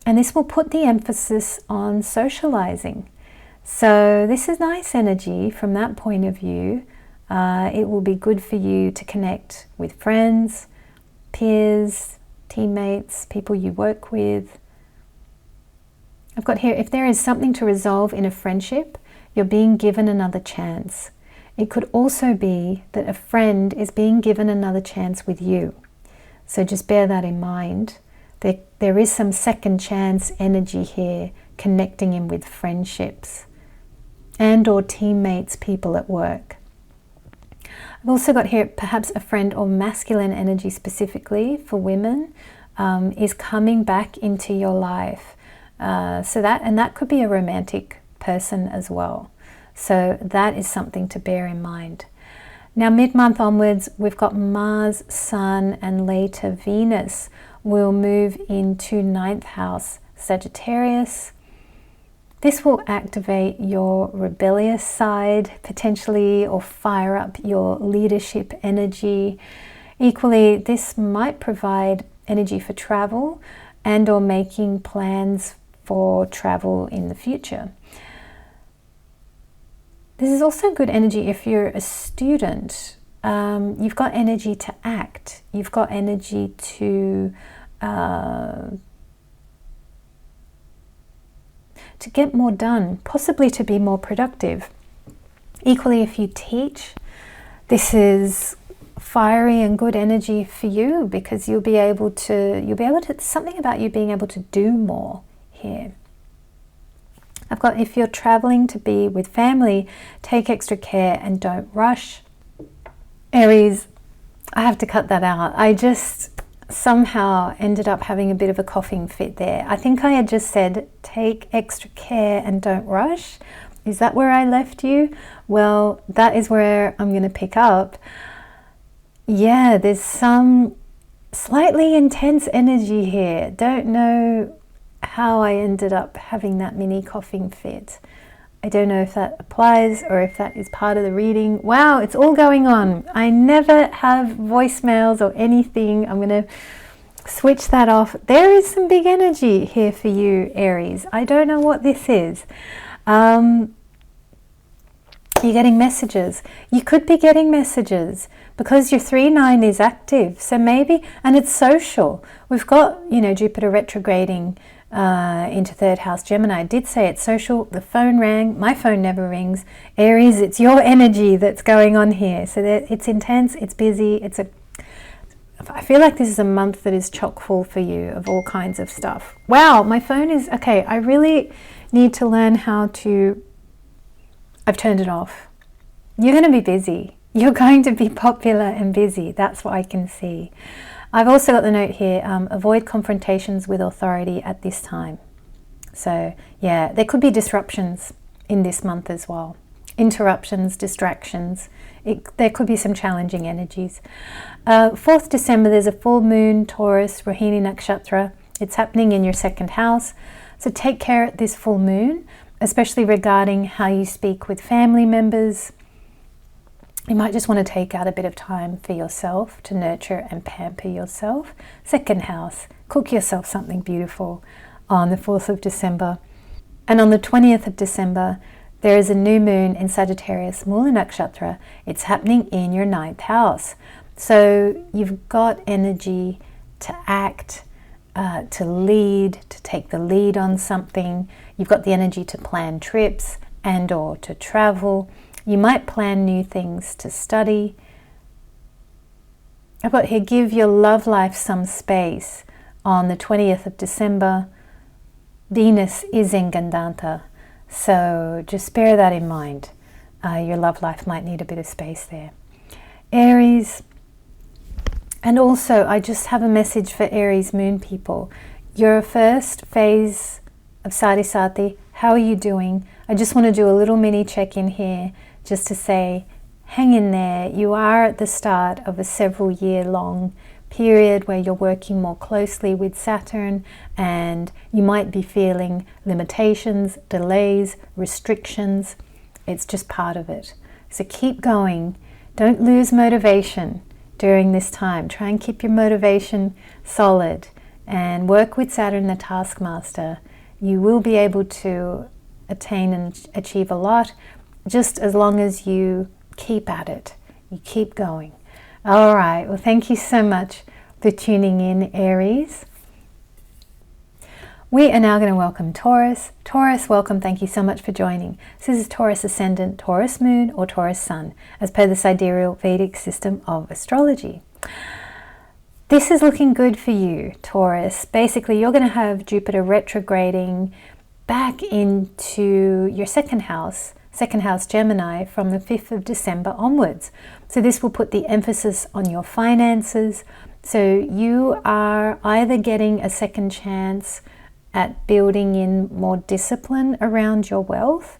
And this will put the emphasis on socializing. So this is nice energy from that point of view. It will be good for you to connect with friends, peers, teammates, people you work with. I've got here, if there is something to resolve in a friendship, you're being given another chance. It could also be that a friend is being given another chance with you. So just bear that in mind. There is some second chance energy here, connecting in with friendships and or teammates, people at work. I've also got here perhaps a friend or masculine energy specifically for women is coming back into your life. So that could be a romantic person as well. So that is something to bear in mind. Now mid-month onwards, we've got Mars, Sun, and later Venus will move into 9th house, Sagittarius. This will activate your rebellious side potentially, or fire up your leadership energy. Equally, this might provide energy for travel and or making plans for travel in the future. This is also good energy if you're a student. You've got energy to act. You've got energy to get more done, possibly to be more productive. Equally, if you teach, this is fiery and good energy for you, because you'll be able to, something about you being able to do more here. I've got, if you're traveling to be with family, take extra care and don't rush. Aries, I have to cut that out. I just somehow ended up having a bit of a coughing fit there. I think I had just said, take extra care and don't rush. Is that where I left you? Well, that is where I'm going to pick up. Yeah, there's some slightly intense energy here. Don't know how I ended up having that mini coughing fit. I don't know if that applies or if that is part of the reading. Wow, it's all going on. I never have voicemails or anything. I'm going to switch that off. There is some big energy here for you, Aries. I don't know what this is. You're getting messages. You could be getting messages because your 3-9 is active. So maybe, and it's social. We've got, Jupiter retrograding into 3rd house Gemini. I did say it's social. The phone rang. My phone never rings. Aries, it's your energy that's going on here. So that it's intense, it's busy. I feel like this is a month that is chock full for you of all kinds of stuff. Wow, my phone is, okay, I really need to learn how to, I've turned it off. You're going to be busy. You're going to be popular and busy. That's what I can see. I've also got the note here, avoid confrontations with authority at this time. So yeah, there could be disruptions in this month as well. Interruptions, distractions. There could be some challenging energies. 4th December, there's a full moon, Taurus, Rohini Nakshatra. It's happening in your 2nd house. So take care at this full moon, especially regarding how you speak with family members. You might just want to take out a bit of time for yourself to nurture and pamper yourself. 2nd house, cook yourself something beautiful on the 4th of December. And on the 20th of December, there is a new moon in Sagittarius, Mula Nakshatra. It's happening in your 9th house. So you've got energy to act, to lead, to take the lead on something. You've got the energy to plan trips and or to travel. You might plan new things to study. I've got here, give your love life some space. On the 20th of December, Venus is in Gandanta. So just bear that in mind. Your love life might need a bit of space there. Aries, and also I just have a message for Aries moon people. Your first phase of Sadhisati How are you doing? I just want to do a little mini check-in here just to say, hang in there. You are at the start of a several year long period where you're working more closely with Saturn, and you might be feeling limitations, delays, restrictions. It's just part of it. So keep going. Don't lose motivation during this time. Try and keep your motivation solid and work with Saturn, the taskmaster. You will be able to attain and achieve a lot just as long as you keep at it. You keep going. All right. Well, thank you so much for tuning in, Aries. We are now going to welcome Taurus. Taurus, welcome. Thank you so much for joining. This is Taurus Ascendant, Taurus Moon, or Taurus Sun, as per the Sidereal Vedic system of astrology. This is looking good for you, Taurus. Basically, you're going to have Jupiter retrograding back into your second house Gemini, from the 5th of December onwards. So this will put the emphasis on your finances. So you are either getting a second chance at building in more discipline around your wealth,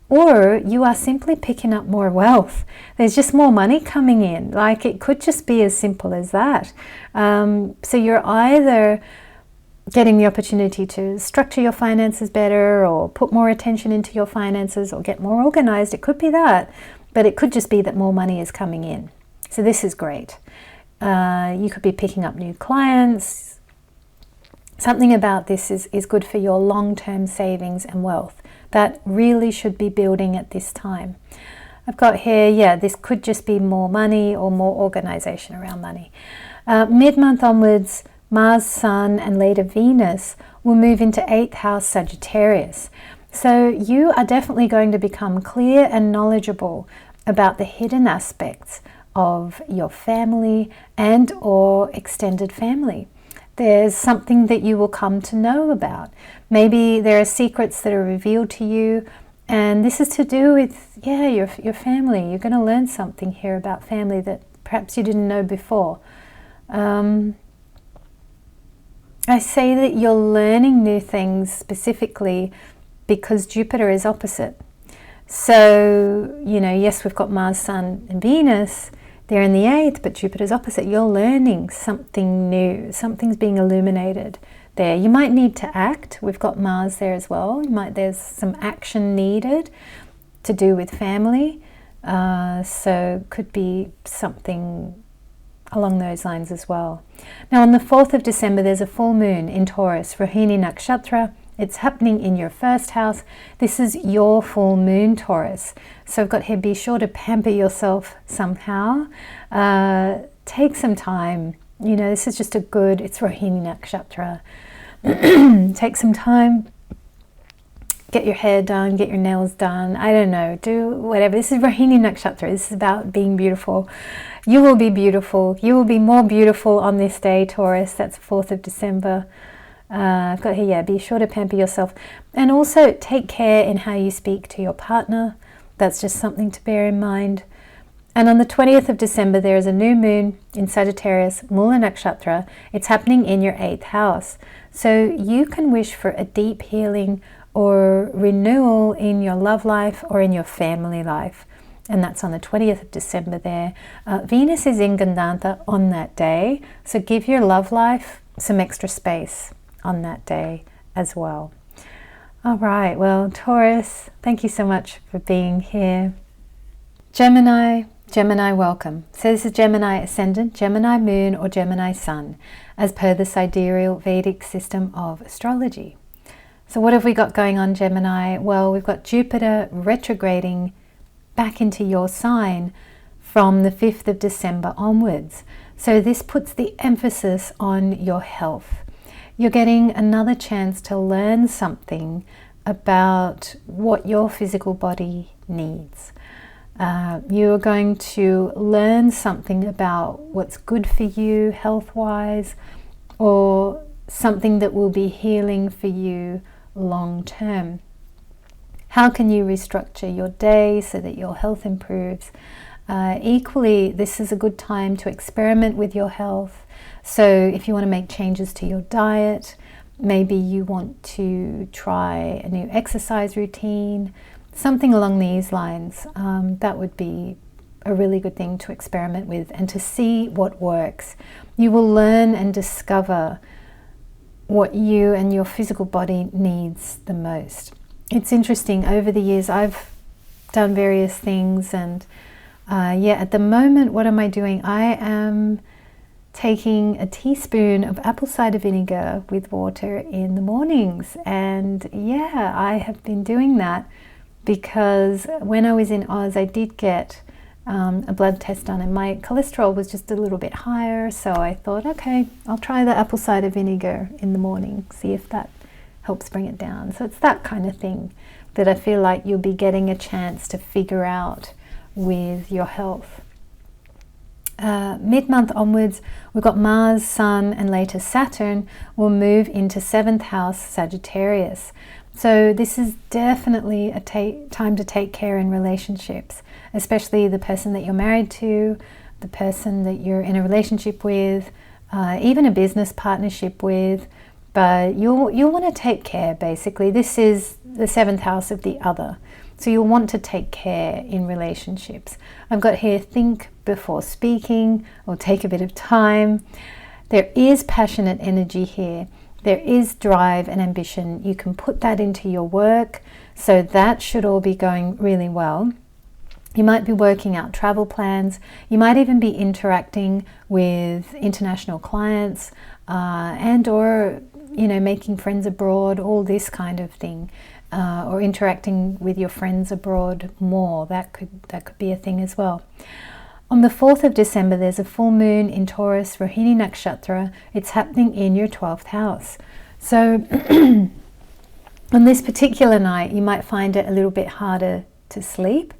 or you are simply picking up more wealth. There's just more money coming in. Like, it could just be as simple as that. So you're either getting the opportunity to structure your finances better, or put more attention into your finances, or get more organized. It could be that, but it could just be that more money is coming in. So this is great. You could be picking up new clients. Something about this is good for your long-term savings and wealth. That really should be building at this time. I've got here, yeah, this could just be more money or more organization around money. Mid-month onwards, Mars, Sun, and later Venus will move into 8th house Sagittarius. So you are definitely going to become clear and knowledgeable about the hidden aspects of your family and or extended family. There's something that you will come to know about. Maybe there are secrets that are revealed to you, and this is to do with, yeah, your family. You're going to learn something here about family that perhaps you didn't know before. I say that you're learning new things specifically because Jupiter is opposite. So, you know, yes, we've got Mars, Sun, and Venus. They're in the 8th, but Jupiter's opposite. You're learning something new. Something's being illuminated there. You might need to act. We've got Mars there as well. There's some action needed to do with family. So could be something along those lines as well. Now on the 4th of December, there's a full moon in Taurus, Rohini Nakshatra. It's happening in your first house. This is your full moon, Taurus. So I've got here, be sure to pamper yourself somehow. Take some time. You know, this is just it's Rohini Nakshatra. Take some time. Get your hair done, get your nails done. I don't know, do whatever. This is Rohini Nakshatra. This is about being beautiful. You will be beautiful. You will be more beautiful on this day, Taurus. That's 4th of December. I've got here, yeah, be sure to pamper yourself. And also take care in how you speak to your partner. That's just something to bear in mind. And on the 20th of December, there is a new moon in Sagittarius, Mula Nakshatra. It's happening in your 8th house. So you can wish for a deep healing or renewal in your love life or in your family life. And that's on the 20th of December there. Venus is in Gandanta on that day. So give your love life some extra space on that day as well. All right, well, Taurus, thank you so much for being here. Gemini, welcome. So this is Gemini Ascendant, Gemini Moon, or Gemini Sun, as per the Sidereal Vedic system of astrology. So what have we got going on, Gemini? Well, we've got Jupiter retrograding back into your sign from the 5th of December onwards. So this puts the emphasis on your health. You're getting another chance to learn something about what your physical body needs. You're going to learn something about what's good for you health-wise, or something that will be healing for you long term. How can you restructure your day so that your health improves? Equally, this is a good time to experiment with your health. So if you want to make changes to your diet, maybe you want to try a new exercise routine, something along these lines. That would be a really good thing to experiment with and to see what works. You will learn and discover what you and your physical body needs the most. It's interesting, over the years I've done various things, and at the moment, what am I doing? I am taking a teaspoon of apple cider vinegar with water in the mornings, and I have been doing that because when I was in Oz, I did get a blood test done and my cholesterol was just a little bit higher, so I thought, okay, I'll try the apple cider vinegar in the morning, see if that helps bring it down. So it's that kind of thing that I feel like you'll be getting a chance to figure out with your health. Mid-month onwards, we've got Mars, Sun, and later Saturn will move into 7th house Sagittarius. So this is definitely a time to take care in relationships, especially the person that you're married to, the person that you're in a relationship with, even a business partnership with. But you'll want to take care, basically. This is the 7th house of the other. So you'll want to take care in relationships. I've got here, think before speaking, or take a bit of time. There is passionate energy here. There is drive and ambition. You can put that into your work, so that should all be going really well. You might be working out travel plans. You might even be interacting with international clients and or making friends abroad, all this kind of thing, or interacting with your friends abroad more. That could be a thing as well. On the 4th of December, there's a full moon in Taurus, Rohini Nakshatra. It's happening in your 12th house. So on this particular night, you might find it a little bit harder to sleep.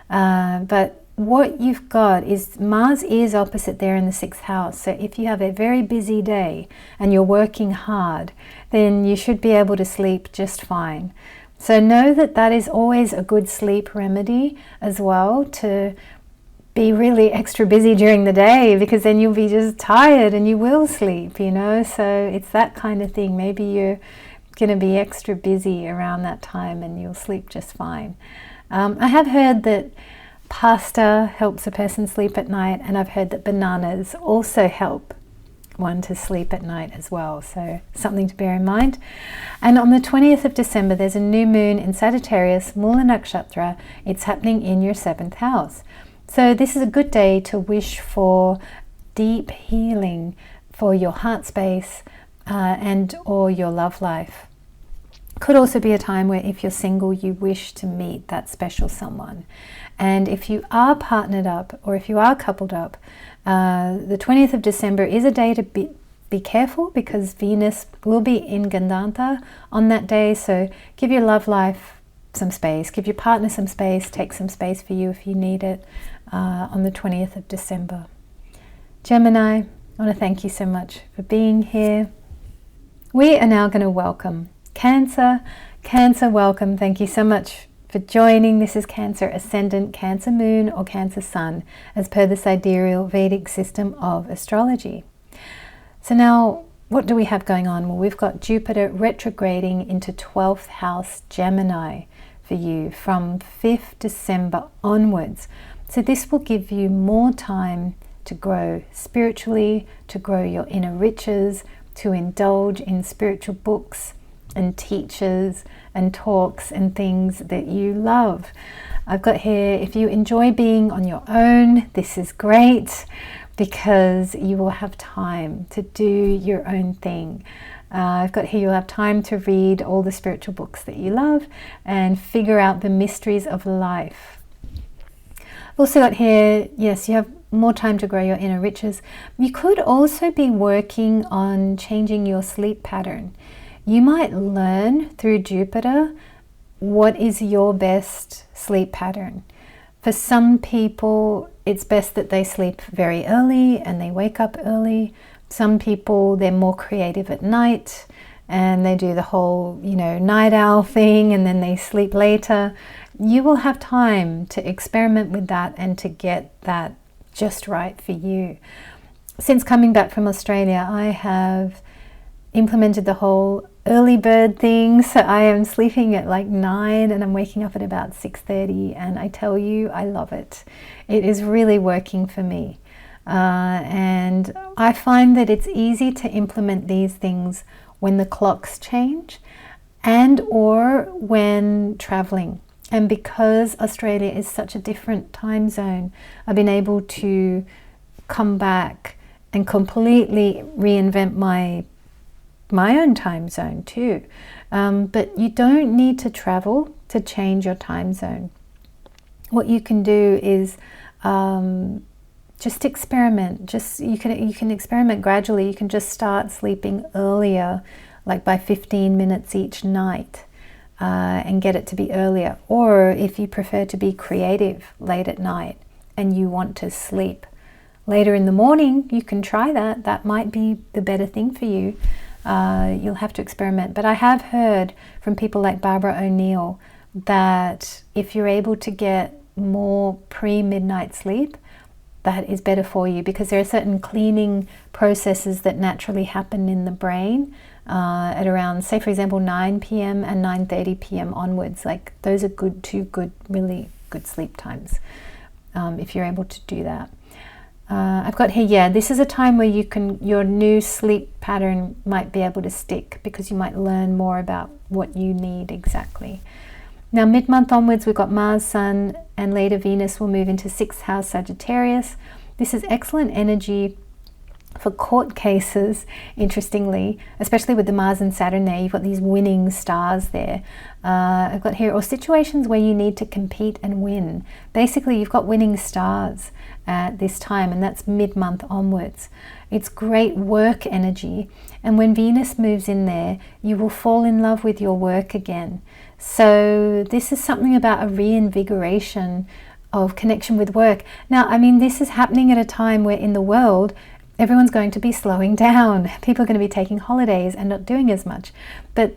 But what you've got is Mars is opposite there in the 6th house. So if you have a very busy day and you're working hard, then you should be able to sleep just fine. So know that that is always a good sleep remedy as well, to be really extra busy during the day, because then you'll be just tired and you will sleep, so it's that kind of thing. Maybe you're going to be extra busy around that time and you'll sleep just fine. I have heard that pasta helps a person sleep at night, and I've heard that bananas also help one to sleep at night as well, so something to bear in mind. And on the 20th of December, there's a new moon in Sagittarius, Mula Nakshatra. It's happening in your 7th house. So this is a good day to wish for deep healing for your heart space and or your love life. Could also be a time where, if you're single, you wish to meet that special someone. And if you are partnered up, or if you are coupled up, the 20th of December is a day to be careful, because Venus will be in Gandanta on that day. So give your love life some space, give your partner some space, take some space for you if you need it on the 20th of December. Gemini, I want to thank you so much for being here. We are now going to welcome Cancer. Cancer, welcome. Thank you so much for joining. This is Cancer Ascendant, Cancer Moon, or Cancer Sun, as per the sidereal Vedic system of astrology. So now, what do we have going on? Well, we've got Jupiter retrograding into 12th house Gemini for you from 5th December onwards. So this will give you more time to grow spiritually, to grow your inner riches, to indulge in spiritual books and teachers and talks and things that you love. I've got here, if you enjoy being on your own, this is great, because you will have time to do your own thing. I've got here, you'll have time to read all the spiritual books that you love and figure out the mysteries of life. I've also got here, yes, you have more time to grow your inner riches. You could also be working on changing your sleep pattern. You might learn through Jupiter what is your best sleep pattern. For some people, it's best that they sleep very early and they wake up early. Some people, they're more creative at night and they do the whole, night owl thing, and then they sleep later. You will have time to experiment with that and to get that just right for you. Since coming back from Australia, I have implemented the whole early bird thing, so I am sleeping at like 9 and I'm waking up at about 6:30, and I tell you, I love it. It is really working for me. And I find that it's easy to implement these things when the clocks change and or when traveling. And because Australia is such a different time zone, I've been able to come back and completely reinvent my own time zone too. But you don't need to travel to change your time zone. What you can do is just experiment. You can experiment gradually. You can just start sleeping earlier, like by 15 minutes each night, and get it to be earlier. Or if you prefer to be creative late at night and you want to sleep later in the morning, you can try that. That might be the better thing for you. You'll have to experiment. But I have heard from people like Barbara O'Neill that if you're able to get more pre-midnight sleep, that is better for you, because there are certain cleaning processes that naturally happen in the brain at around, say for example, 9 p.m. and 9:30 p.m. onwards. Like those are two really good sleep times if you're able to do that. I've got here, yeah, this is a time where your new sleep pattern might be able to stick, because you might learn more about what you need exactly. Now, mid-month onwards, we've got Mars, Sun, and later Venus will move into 6th house Sagittarius. This is excellent energy for court cases, interestingly, especially with the Mars and Saturn there. You've got these winning stars there. I've got here, or situations where you need to compete and win. Basically, you've got winning stars at this time, and that's mid-month onwards. It's great work energy, and when Venus moves in there, you will fall in love with your work again. So this is something about a reinvigoration of connection with work. Now, I mean, this is happening at a time where in the world, everyone's going to be slowing down. People are going to be taking holidays and not doing as much. But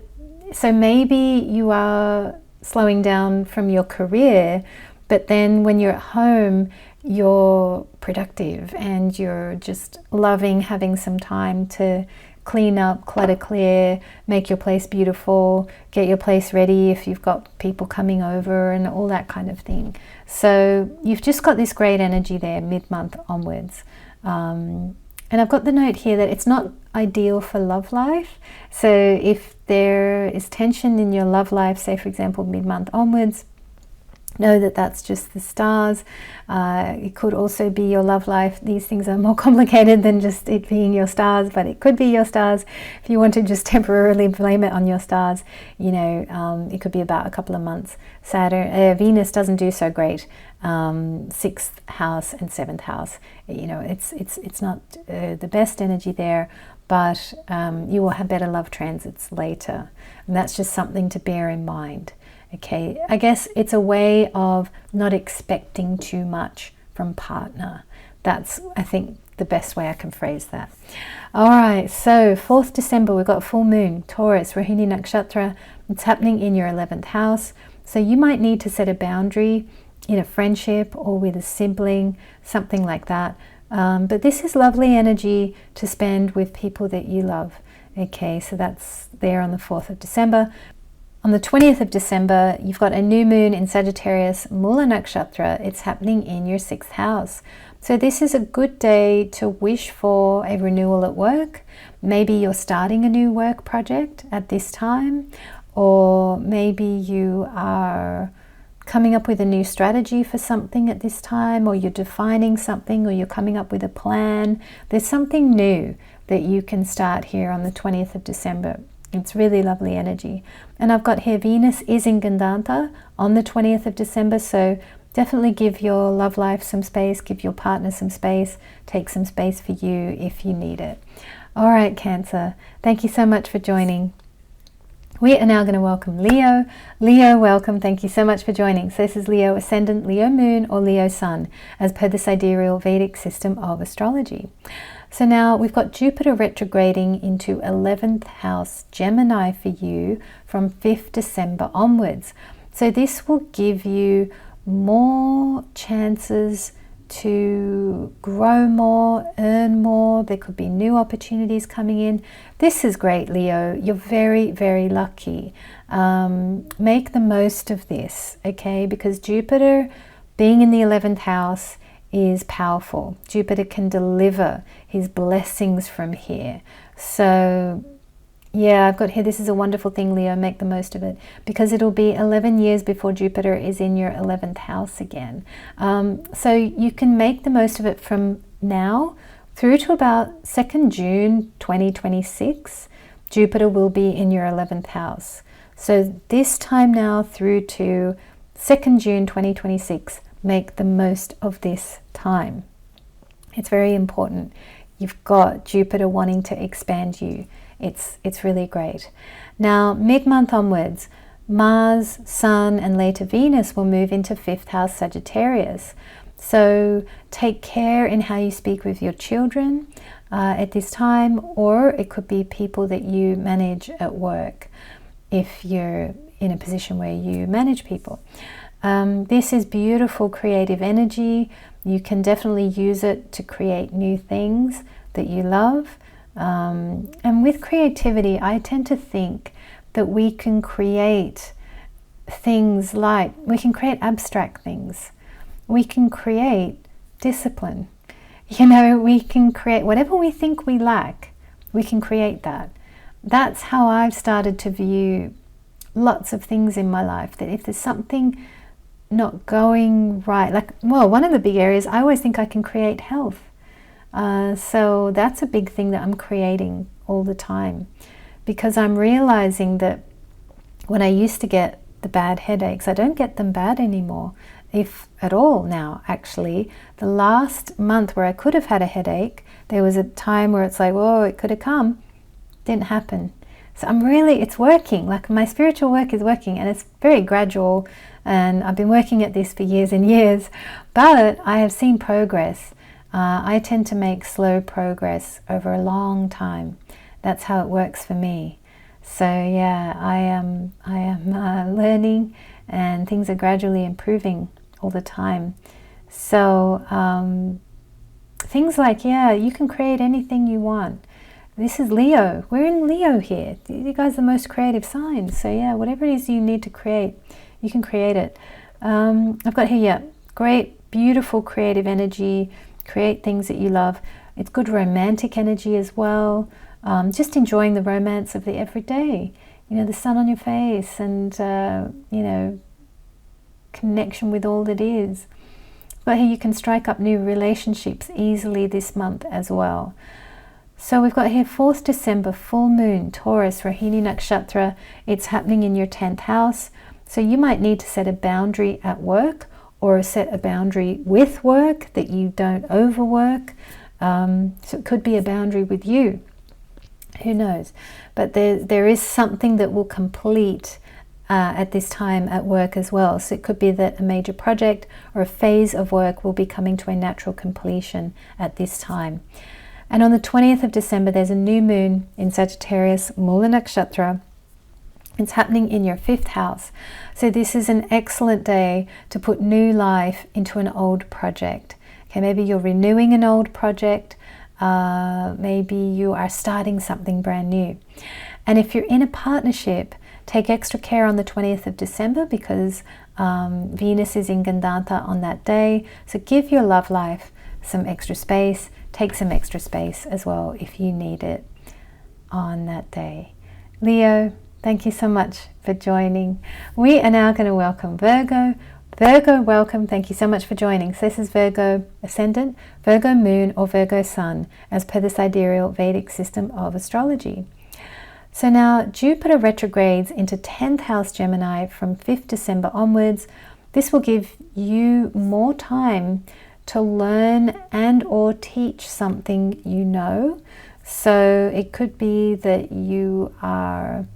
so maybe you are slowing down from your career, but then when you're at home, you're productive and you're just loving having some time to clean up, clutter clear, make your place beautiful, get your place ready if you've got people coming over and all that kind of thing. So you've just got this great energy there mid-month onwards. And I've got the note here that it's not ideal for love life. So if there is tension in your love life, say for example mid-month onwards, know that that's just the stars. It could also be your love life. These things are more complicated than just it being your stars, but it could be your stars. If you want to just temporarily blame it on your stars, you know, it could be about a couple of months. Venus doesn't do so great. 6th house and 7th house, you know, it's not the best energy there, but you will have better love transits later, and that's just something to bear in mind. Okay, I guess it's a way of not expecting too much from partner. That's, I think, the best way I can phrase that. All right, so 4th December, we've got full moon, Taurus, Rohini Nakshatra. It's happening in your 11th house. So you might need to set a boundary in a friendship or with a sibling, something like that. But this is lovely energy to spend with people that you love. Okay, so that's there on the 4th of December. On the 20th of December, you've got a new moon in Sagittarius, Mula Nakshatra. It's happening in your 6th house. So this is a good day to wish for a renewal at work. Maybe you're starting a new work project at this time, or maybe you are coming up with a new strategy for something at this time, or you're defining something, or you're coming up with a plan. There's something new that you can start here on the 20th of December. It's really lovely energy. And I've got here Venus is in Gandanta on the 20th of December, so definitely give your love life some space, give your partner some space, take some space for you if you need it. All right, Cancer, thank you so much for joining. We are now going to welcome Leo. Leo, welcome. Thank you so much for joining. So this is Leo Ascendant, Leo Moon, or Leo Sun, as per the sidereal Vedic system of astrology. So now we've got Jupiter retrograding into 11th house Gemini for you from 5th December onwards. So this will give you more chances to grow more, earn more. There could be new opportunities coming in. This is great, Leo. You're very, very lucky. Make the most of this, okay? Because Jupiter being in the 11th house is powerful. Jupiter can deliver his blessings from here. So yeah, I've got here, this is a wonderful thing, Leo. Make the most of it, because it'll be 11 years before Jupiter is in your 11th house again. So you can make the most of it from now through to about 2nd June 2026. Jupiter will be in your 11th house. So this time now through to 2nd June 2026, make the most of this time. It's very important. You've got Jupiter wanting to expand you. It's really great. Now, mid-month onwards, Mars, Sun, and later Venus will move into 5th house Sagittarius. So take care in how you speak with your children at this time, or it could be people that you manage at work if you're in a position where you manage people. This is beautiful creative energy. You can definitely use it to create new things that you love. And with creativity, I tend to think that we can create things like, we can create abstract things. We can create discipline. You know, we can create whatever we think we lack, we can create that. That's how I've started to view lots of things in my life, that if there's something not going right, like, well, one of the big areas, I always think I can create health. So that's a big thing that I'm creating all the time, because I'm realizing that when I used to get the bad headaches, I don't get them bad anymore, if at all now, actually. The last month where I could have had a headache, there was a time where it's like, whoa, it could have come. Didn't happen. So it's working, like my spiritual work is working, and it's very gradual, and I've been working at this for years and years, but I have seen progress. I tend to make slow progress over a long time. That's how it works for me. So yeah, I am learning, and things are gradually improving all the time. So things like, yeah, you can create anything you want. This is Leo. We're in Leo here. You guys are the most creative signs. So yeah, whatever it is you need to create, you can create it. I've got here, yeah, great, beautiful creative energy. Create things that you love. It's good romantic energy as well. Just enjoying the romance of the everyday. You know, the sun on your face, and you know, connection with all that is. But here you can strike up new relationships easily this month as well. So we've got here 4th December, full moon, Taurus, Rohini Nakshatra. It's happening in your 10th house. So you might need to set a boundary at work, or set a boundary with work, that you don't overwork. So it could be a boundary with you. Who knows? But there is something that will complete at this time at work as well. So it could be that a major project or a phase of work will be coming to a natural completion at this time. And on the 20th of December, there's a new moon in Sagittarius, Mula Nakshatra. It's happening in your 5th house. So this is an excellent day to put new life into an old project. Okay, maybe you're renewing an old project. Maybe you are starting something brand new. And if you're in a partnership, take extra care on the 20th of December, because Venus is in Gandanta on that day. So give your love life some extra space. Take some extra space as well if you need it on that day. Leo, thank you so much for joining. We are now going to welcome Virgo. Virgo, welcome. Thank you so much for joining. So this is Virgo Ascendant, Virgo Moon, or Virgo Sun, as per the sidereal Vedic system of astrology. So now Jupiter retrogrades into 10th house Gemini from 5th December onwards. This will give you more time to learn and or teach something you know. So it could be that you are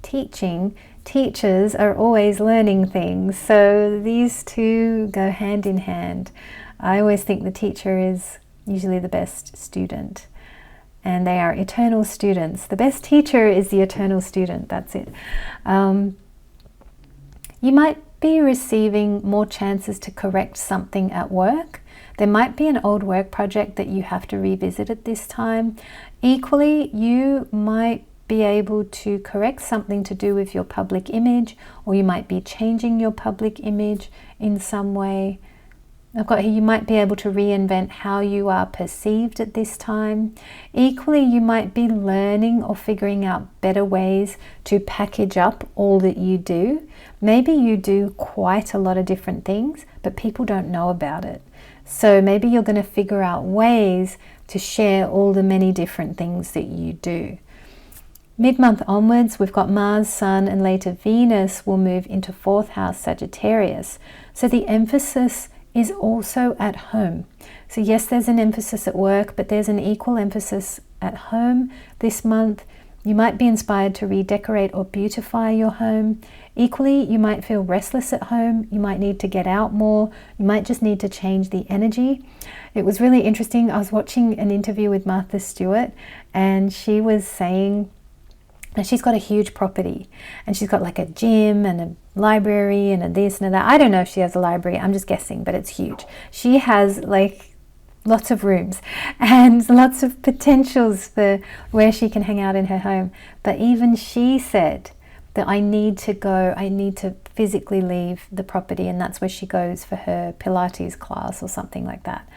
teaching. Teachers are always learning things, so these two go hand in hand. I always think the teacher is usually the best student, and they are eternal students. The best teacher is the eternal student. That's it. You might be receiving more chances to correct something at work. There might be an old work project that you have to revisit at this time. Equally, you might be able to correct something to do with your public image, or you might be changing your public image in some way. I've got here, you might be able to reinvent how you are perceived at this time. Equally, you might be learning or figuring out better ways to package up all that you do. Maybe you do quite a lot of different things, but people don't know about it. So maybe you're going to figure out ways to share all the many different things that you do. Mid-month onwards, we've got Mars, Sun, and later Venus will move into 4th house Sagittarius. So the emphasis is also at home. So yes, there's an emphasis at work, but there's an equal emphasis at home this month. You might be inspired to redecorate or beautify your home. Equally, you might feel restless at home. You might need to get out more. You might just need to change the energy. It was really interesting. I was watching an interview with Martha Stewart, and she was saying that she's got a huge property, and she's got like a gym and a library and a this and a that. I don't know if she has a library, I'm just guessing, but it's huge. She has like lots of rooms and lots of potentials for where she can hang out in her home. But even she said that I need to physically leave the property, and that's where she goes for her Pilates class or something like that.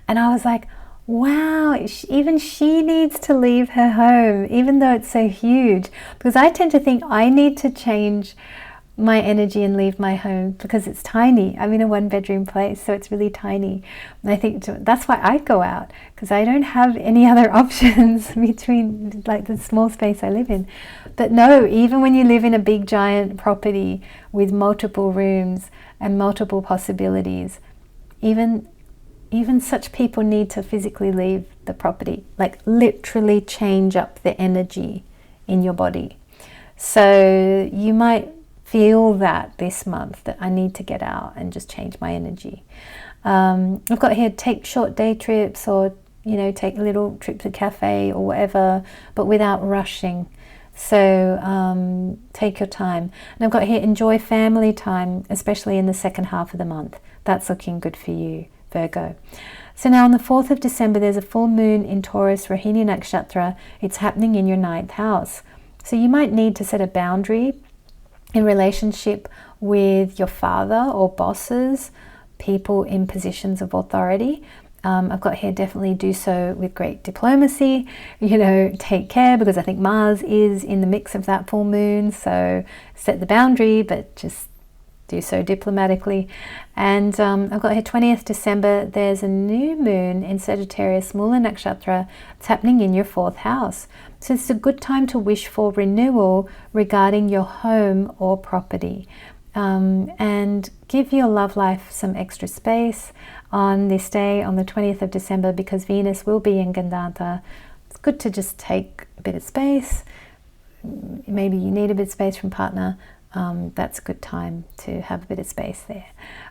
And I was like, wow, even she needs to leave her home, even though it's so huge. Because I tend to think I need to change my energy and leave my home because it's tiny. I'm in a 1-bedroom place, so it's really tiny. And I think that's why I go out, because I don't have any other options between like the small space I live in. But no, even when you live in a big giant property with multiple rooms and multiple possibilities, even such people need to physically leave the property, like literally change up the energy in your body. So you might feel that this month, that I need to get out and just change my energy. I've got here, take short day trips, or take a little trip to a cafe or whatever, but without rushing. So take your time. And I've got here, enjoy family time, especially in the second half of the month. That's looking good for you, Virgo. So now on the 4th of December, there's a full moon in Taurus, Rohini Nakshatra. It's happening in your 9th house. So you might need to set a boundary in relationship with your father or bosses, people in positions of authority. I've got here, definitely do so with great diplomacy. Take care, because I think Mars is in the mix of that full moon. So set the boundary, but just do so diplomatically. And I've got here 20th December, there's a new moon in Sagittarius, Mula Nakshatra. It's happening in your 4th house. So it's a good time to wish for renewal regarding your home or property. And give your love life some extra space on this day, on the 20th of December, because Venus will be in Gandanta. It's good to just take a bit of space. Maybe you need a bit of space from partner. That's a good time to have a bit of space there.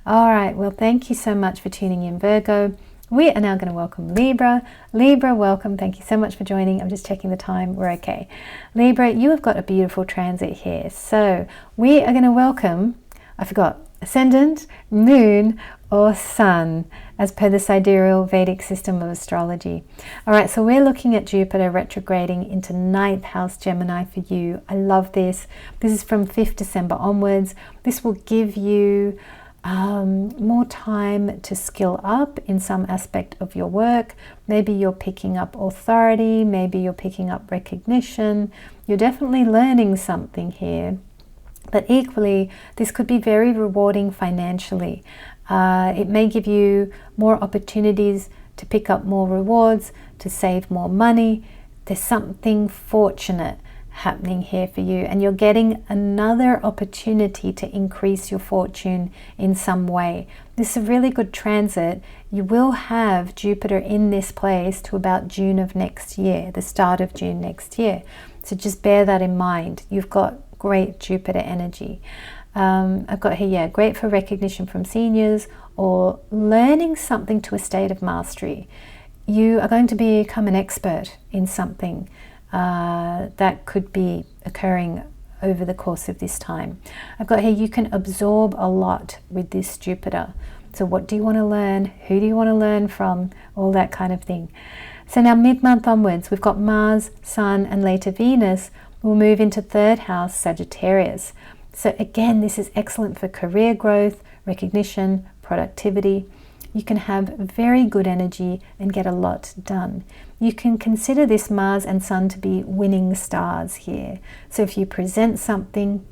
All right, well, thank you so much for tuning in, Virgo. We are now going to welcome Libra. Libra, welcome. Thank you so much for joining. I'm just checking the time. We're okay. Libra, you have got a beautiful transit here. So we are going to welcome, I forgot, Ascendant, Moon, or Sun, as per the sidereal Vedic system of astrology. All right, so we're looking at Jupiter retrograding into 9th house Gemini for you. I love this. This is from 5th December onwards. This will give you more time to skill up in some aspect of your work. Maybe you're picking up authority, maybe you're picking up recognition. You're definitely learning something here. But equally, this could be very rewarding financially. It may give you more opportunities to pick up more rewards, to save more money. There's something fortunate happening here for you, and you're getting another opportunity to increase your fortune in some way. This is a really good transit. You will have Jupiter in this place to about June of next year, the start of June next year. So just bear that in mind. You've got great Jupiter energy. I've got here, great for recognition from seniors or learning something to a state of mastery. You are going to become an expert in something that could be occurring over the course of this time. I've got here, you can absorb a lot with this Jupiter. So what do you want to learn? Who do you want to learn from? All that kind of thing. So now mid-month onwards, we've got Mars, Sun, and later Venus will move into third house, Sagittarius. So again, this is excellent for career growth, recognition, productivity. You can have very good energy and get a lot done. You can consider this Mars and Sun to be winning stars here. So if you present something,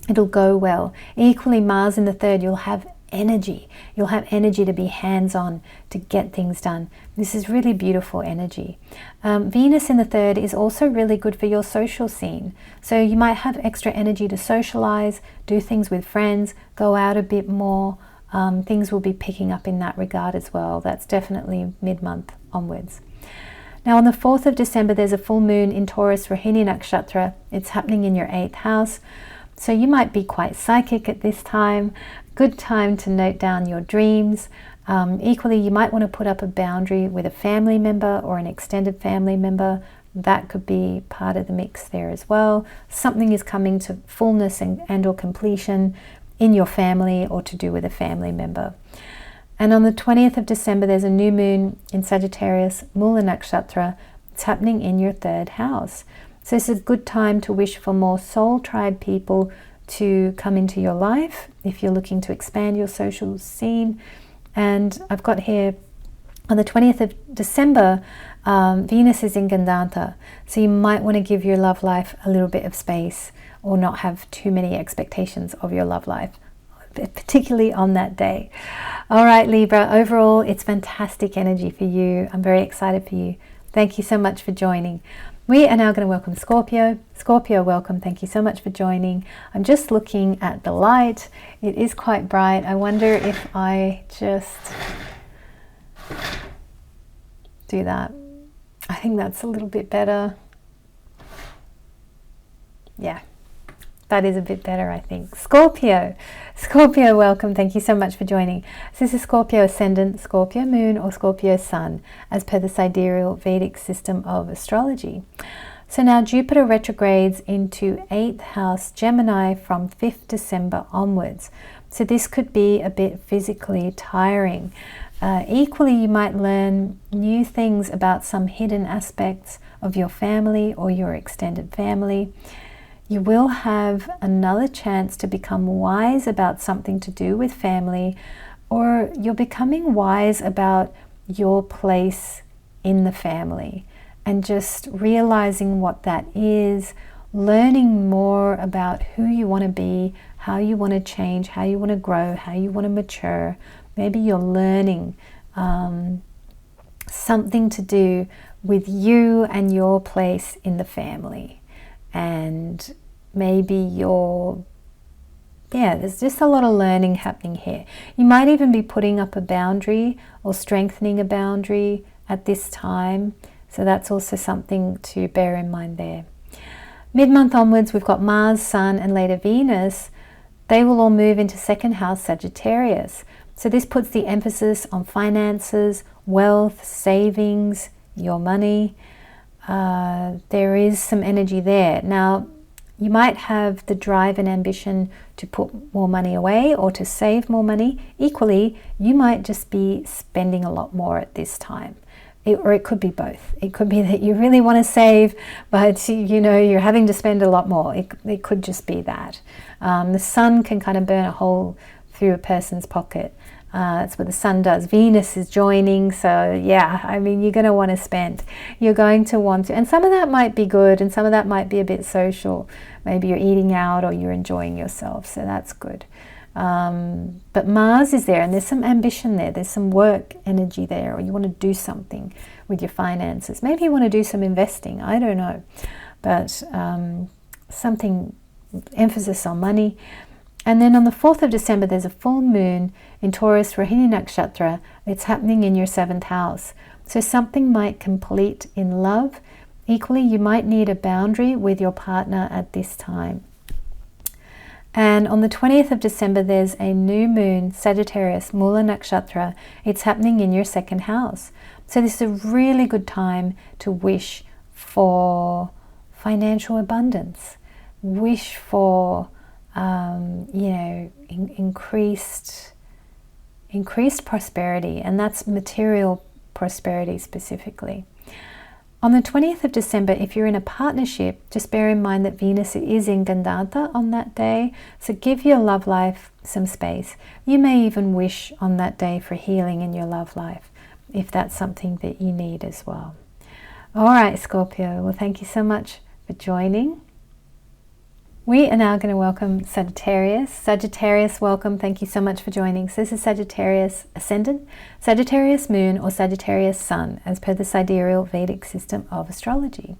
it'll go well. Equally, Mars in the third, you'll have energy. You'll have energy to be hands-on, to get things done. This is really beautiful energy. Venus in the third is also really good for your social scene. So you might have extra energy to socialize, do things with friends, go out a bit more. Things will be picking up in that regard as well. That's definitely mid-month onwards. Now on the 4th of December, there's a full moon in Taurus, Rohini Nakshatra. It's happening in your 8th house. So you might be quite psychic at this time. Good time to note down your dreams. Equally, you might want to put up a boundary with a family member or an extended family member. That could be part of the mix there as well. Something is coming to fullness and or completion in your family or to do with a family member. And on the 20th of December, there's a new moon in Sagittarius, Mula Nakshatra. It's happening in your 3rd house. So it's a good time to wish for more soul tribe people to come into your life if you're looking to expand your social scene. And I've got here on the 20th of December, Venus is in Gandanta. So you might want to give your love life a little bit of space or not have too many expectations of your love life, particularly on that day. All right, Libra, overall, it's fantastic energy for you. I'm very excited for you. Thank you so much for joining. We are now going to welcome Scorpio. Scorpio, welcome. Thank you so much for joining. I'm just looking at the light. It is quite bright. I wonder if I just do that. I think that's a little bit better. Yeah, that is a bit better, I think. Scorpio, welcome. Thank you so much for joining. So this is Scorpio Ascendant, Scorpio Moon, or Scorpio Sun, as per the sidereal Vedic system of astrology. So now Jupiter retrogrades into 8th house Gemini from 5th December onwards. So this could be a bit physically tiring. Equally, you might learn new things about some hidden aspects of your family or your extended family. You will have another chance to become wise about something to do with family, or you're becoming wise about your place in the family and just realizing what that is, learning more about who you want to be, how you want to change, how you want to grow, how you want to mature. Maybe you're learning something to do with you and your place in the family. And maybe there's just a lot of learning happening here. You might even be putting up a boundary or strengthening a boundary at this time. So that's also something to bear in mind there. Mid-month onwards, we've got Mars, Sun, and later Venus. They will all move into 2nd house Sagittarius. So this puts the emphasis on finances, wealth, savings, your money. There is some energy there. Now, you might have the drive and ambition to put more money away or to save more money. Equally, you might just be spending a lot more at this time. Or it could be both. It could be that you really want to save, but you're having to spend a lot more. It could just be that. The sun can kind of burn a hole through a person's pocket. That's what the sun does. Venus is joining, so yeah, I mean, you're going to want to spend. You're going to want to, and some of that might be good, and some of that might be a bit social. Maybe you're eating out or you're enjoying yourself, so that's good. But Mars is there, and there's some ambition there. There's some work energy there, or you want to do something with your finances. Maybe you want to do some investing. I don't know, but something, emphasis on money. And then on the 4th of December, there's a full moon in Taurus, Rohini Nakshatra. It's happening in your 7th house. So something might complete in love. Equally, you might need a boundary with your partner at this time. And on the 20th of December, there's a new moon, Sagittarius, Mula Nakshatra. It's happening in your 2nd house. So this is a really good time to wish for financial abundance. Wish increased prosperity, and that's material prosperity specifically. On the 20th of December, if you're in a partnership, just bear in mind that Venus is in Gandanta on that day, so give your love life some space. You may even wish on that day for healing in your love life, if that's something that you need as well. All right, Scorpio, well, thank you so much for joining. We are now going to welcome Sagittarius. Sagittarius, welcome. Thank you so much for joining. So this is Sagittarius Ascendant, Sagittarius Moon, or Sagittarius Sun, as per the sidereal Vedic system of astrology.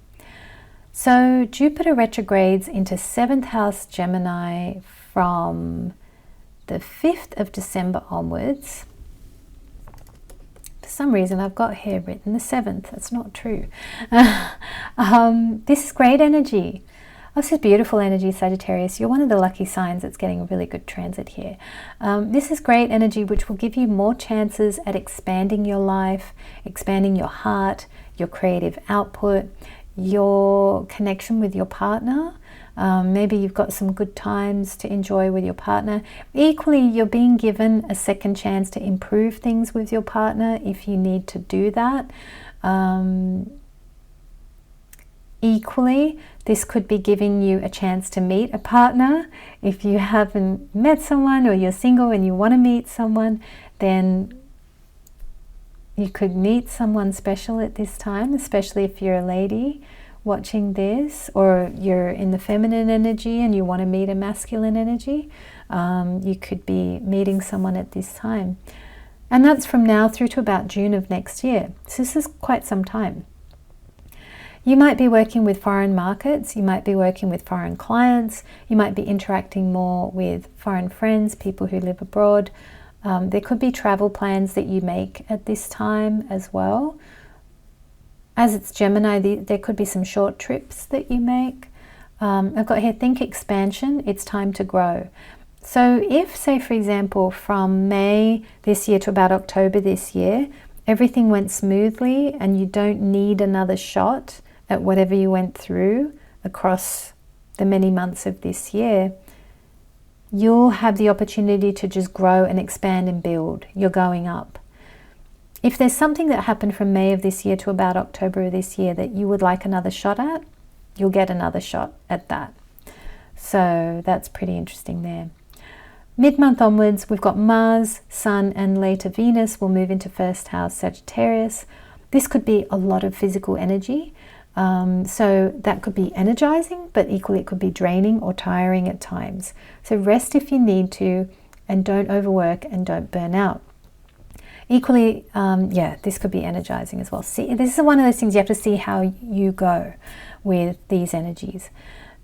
So Jupiter retrogrades into 7th house Gemini from the 5th of December onwards. For some reason I've got here written the 7th. That's not true. This is great energy. This is beautiful energy, Sagittarius. You're one of the lucky signs that's getting a really good transit here. This is great energy which will give you more chances at expanding your life, expanding your heart, your creative output, your connection with your partner. Maybe you've got some good times to enjoy with your partner. Equally, you're being given a second chance to improve things with your partner if you need to do that. Equally, this could be giving you a chance to meet a partner. If you haven't met someone, or you're single and you want to meet someone, then you could meet someone special at this time, especially if you're a lady watching this, or you're in the feminine energy and you want to meet a masculine energy. You could be meeting someone at this time. And that's from now through to about June of next year. So this is quite some time. You might be working with foreign markets, you might be working with foreign clients, you might be interacting more with foreign friends, people who live abroad. There could be travel plans that you make at this time as well. As it's Gemini, there could be some short trips that you make. I've got here, think expansion, it's time to grow. So if, say for example, from May this year to about October this year, everything went smoothly and you don't need another shot at whatever you went through across the many months of this year, you'll have the opportunity to just grow and expand and build. You're going up. If there's something that happened from May of this year to about October of this year that you would like another shot at, you'll get another shot at that. So that's pretty interesting there. Mid-month onwards, we've got Mars, Sun, and later Venus will move into 1st house Sagittarius. This could be a lot of physical energy. So that could be energizing, but equally it could be draining or tiring at times. So rest if you need to, and don't overwork and don't burn out. Equally, this could be energizing as well. See, this is one of those things you have to see how you go with these energies.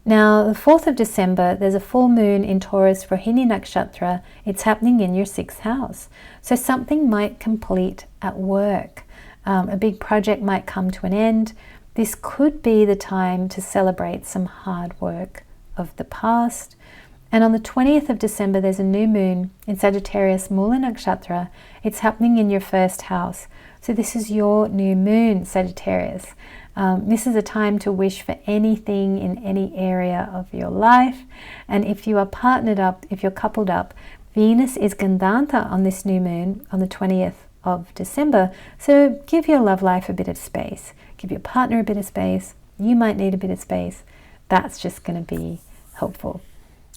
Now, the 4th of December, there's a full moon in Taurus, Rohini Nakshatra. It's happening in your 6th house. So something might complete at work. A big project might come to an end. This could be the time to celebrate some hard work of the past. And on the 20th of December, there's a new moon in Sagittarius, Mula Nakshatra. It's happening in your 1st house. So this is your new moon, Sagittarius. This is a time to wish for anything in any area of your life. And if you are partnered up, if you're coupled up, Venus is Gandanta on this new moon on the 20th of December. So give your love life a bit of space. Give your partner a bit of space. You might need a bit of space. That's just going to be helpful.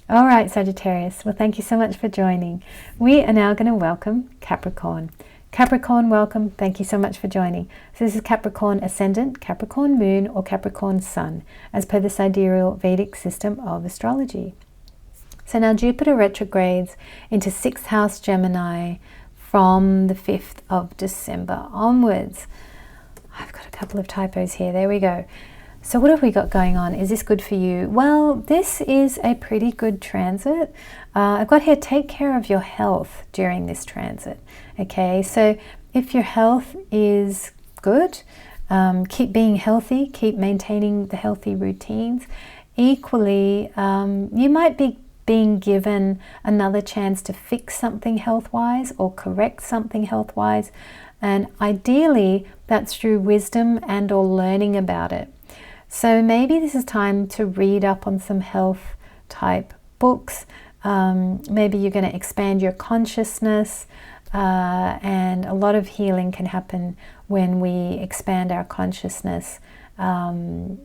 All right, Sagittarius. Well, thank you so much for joining. We are now going to welcome Capricorn. Capricorn, welcome. Thank you so much for joining. So this is Capricorn Ascendant, Capricorn Moon, or Capricorn Sun, as per the sidereal Vedic system of astrology. So now Jupiter retrogrades into 6th house Gemini from the 5th of December onwards. I've got a couple of typos here. There we go. So what have we got going on? Is this good for you? Well, this is a pretty good transit. I've got here, take care of your health during this transit. Okay, so if your health is good, keep being healthy, keep maintaining the healthy routines. Equally, you might be being given another chance to fix something health-wise or correct something health-wise. And ideally, that's through wisdom and or learning about it. So maybe this is time to read up on some health type books. Maybe you're going to expand your consciousness. and a lot of healing can happen when we expand our consciousness. You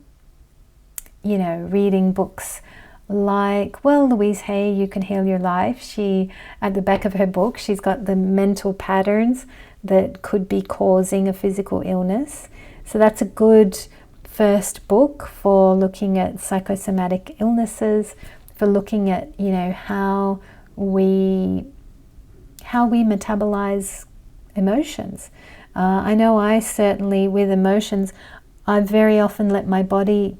know, reading books like, well, Louise Hay, You Can Heal Your Life. She, at the back of her book, she's got the mental patterns that could be causing a physical illness. So that's a good first book for looking at psychosomatic illnesses, for looking at, you know, how we metabolize emotions. I know I certainly, with emotions, I very often let my body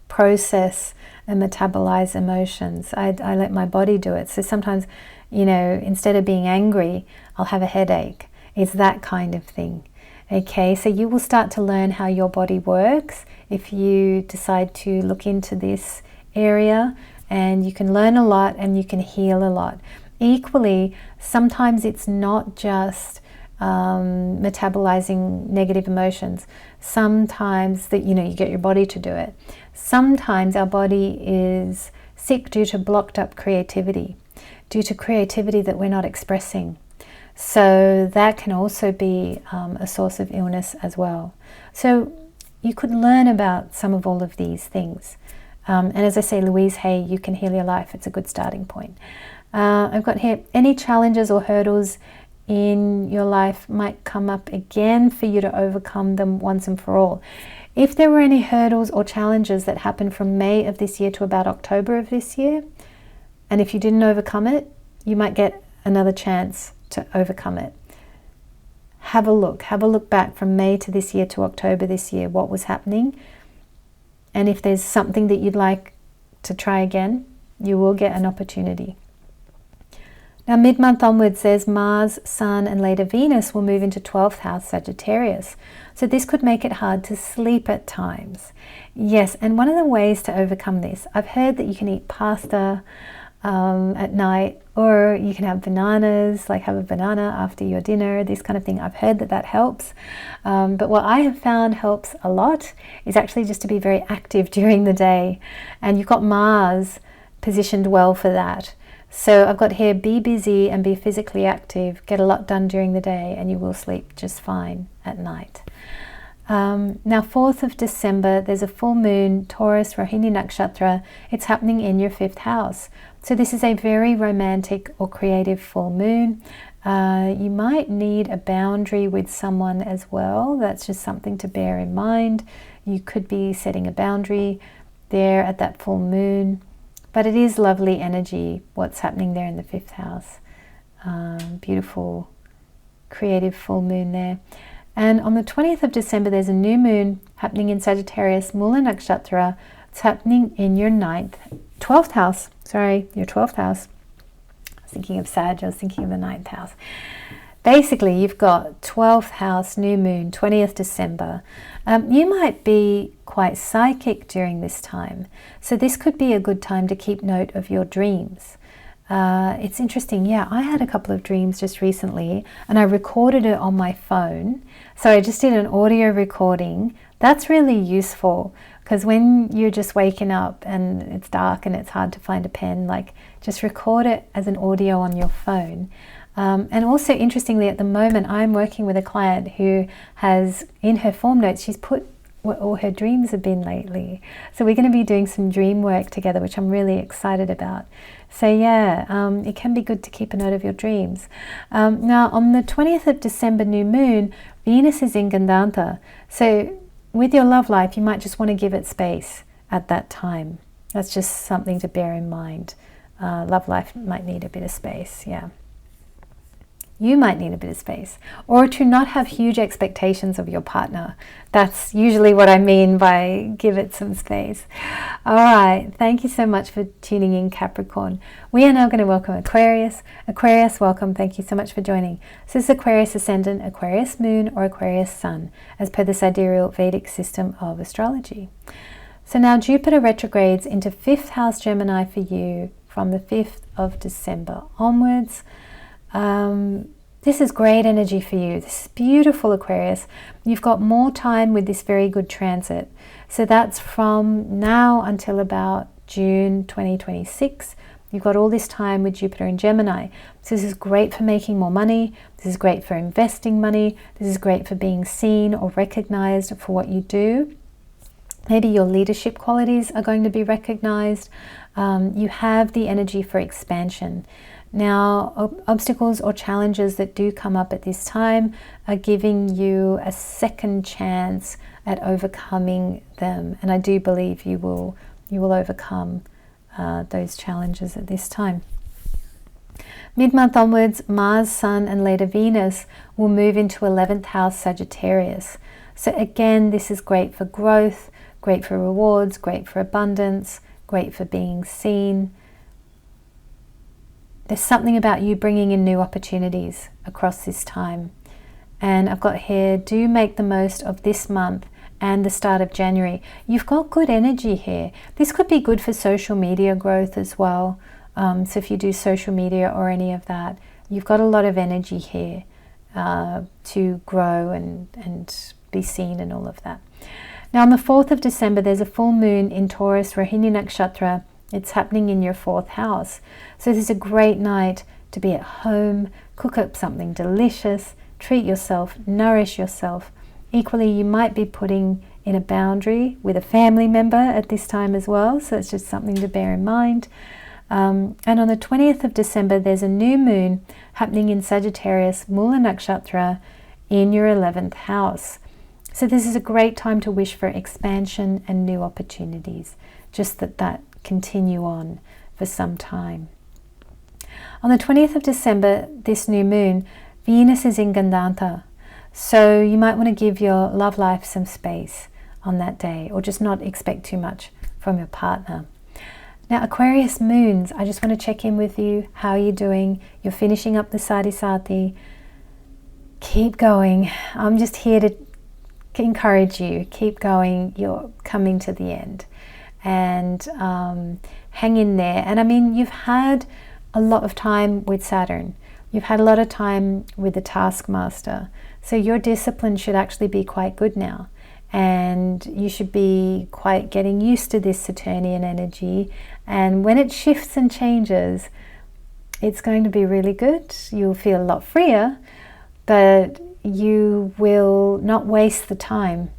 process and metabolize emotions. I let my body do it. So sometimes, you know, instead of being angry, I'll have a headache. It's that kind of thing. Okay, so you will start to learn how your body works if you decide to look into this area, and you can learn a lot and you can heal a lot. Equally, sometimes it's not just metabolizing negative emotions. Sometimes that, you know, you get your body to do it. Sometimes our body is sick due to blocked up creativity, due to creativity that we're not expressing. So that can also be a source of illness as well. So you could learn about some of all of these things. And as I say, Louise Hay, You Can Heal Your Life. It's a good starting point. I've got here, any challenges or hurdles in your life might come up again for you to overcome them once and for all. If there were any hurdles or challenges that happened from May of this year to about October of this year, and if you didn't overcome it, you might get another chance to overcome it. Have a look back from May to this year to October this year, what was happening. And if there's something that you'd like to try again, you will get an opportunity. Now, mid-month onwards, there's Mars, Sun, and later Venus will move into 12th house Sagittarius. So this could make it hard to sleep at times. Yes, and one of the ways to overcome this, I've heard that you can eat pasta at night, or you can have bananas, like have a banana after your dinner, this kind of thing. I've heard that that helps. But what I have found helps a lot is actually just to be very active during the day. And you've got Mars positioned well for that. So I've got here, be busy and be physically active, get a lot done during the day, and you will sleep just fine at night. Now, 4th of December, there's a full moon, Taurus, Rohini Nakshatra. It's happening in your 5th house. So this is a very romantic or creative full moon. You might need a boundary with someone as well. That's just something to bear in mind. You could be setting a boundary there at that full moon. But it is lovely energy, what's happening there in the 5th house. Beautiful, creative full moon there. And on the 20th of December, there's a new moon happening in Sagittarius, Mula Nakshatra. It's happening in your 12th house. Sorry, your 12th house. I was thinking of Sag, I was thinking of the 9th house. Basically, you've got 12th house, new moon, 20th December. You might be quite psychic during this time. So this could be a good time to keep note of your dreams. It's interesting. Yeah, I had a couple of dreams just recently and I recorded it on my phone. So I just did an audio recording. That's really useful because when you're just waking up and it's dark and it's hard to find a pen, like just record it as an audio on your phone. And also, interestingly, at the moment, I'm working with a client who has, in her form notes, she's put what all her dreams have been lately. So we're going to be doing some dream work together, which I'm really excited about. So yeah, it can be good to keep a note of your dreams. Now, on the 20th of December, new moon, Venus is in Gandanta. So with your love life, you might just want to give it space at that time. That's just something to bear in mind. Love life might need a bit of space, yeah. You might need a bit of space, or to not have huge expectations of your partner. That's usually what I mean by give it some space. All right, thank you so much for tuning in, Capricorn. We are now going to welcome Aquarius. Aquarius, welcome. Thank you so much for joining. So this is Aquarius Ascendant, Aquarius Moon, or Aquarius Sun, as per the sidereal Vedic system of astrology. So now Jupiter retrogrades into 5th house Gemini for you from the 5th of December onwards. This is great energy for you. This is beautiful, Aquarius. You've got more time with this very good transit. So that's from now until about June 2026. You've got all this time with Jupiter in Gemini. So this is great for making more money. This is great for investing money. This is great for being seen or recognized for what you do. Maybe your leadership qualities are going to be recognized. You have the energy for expansion. Now, obstacles or challenges that do come up at this time are giving you a second chance at overcoming them. And I do believe you will overcome those challenges at this time. Mid-month onwards, Mars, Sun, and later Venus will move into 11th house Sagittarius. So again, this is great for growth, great for rewards, great for abundance, great for being seen. There's something about you bringing in new opportunities across this time. And I've got here, do make the most of this month and the start of January. You've got good energy here. This could be good for social media growth as well. So if you do social media or any of that, you've got a lot of energy here to grow and be seen and all of that. Now on the 4th of December, there's a full moon in Taurus, Rohini Nakshatra. It's happening in your 4th house. So this is a great night to be at home, cook up something delicious, treat yourself, nourish yourself. Equally, you might be putting in a boundary with a family member at this time as well. So it's just something to bear in mind. And on the 20th of December, there's a new moon happening in Sagittarius, Mula Nakshatra, in your 11th house. So this is a great time to wish for expansion and new opportunities. Just that continue on for some time. On the 20th of December, this new moon, Venus is in Gandanta. So you might want to give your love life some space on that day, or just not expect too much from your partner. Now, Aquarius moons, I just want to check in with you. How are you doing? You're finishing up the Sadhisati. Keep going. I'm just here to encourage you. Keep going. You're coming to the end. And hang in there. And I mean, you've had a lot of time with Saturn. You've had a lot of time with the taskmaster. So your discipline should actually be quite good now. And you should be quite getting used to this Saturnian energy. And when it shifts and changes, it's going to be really good. You'll feel a lot freer, but you will not waste the time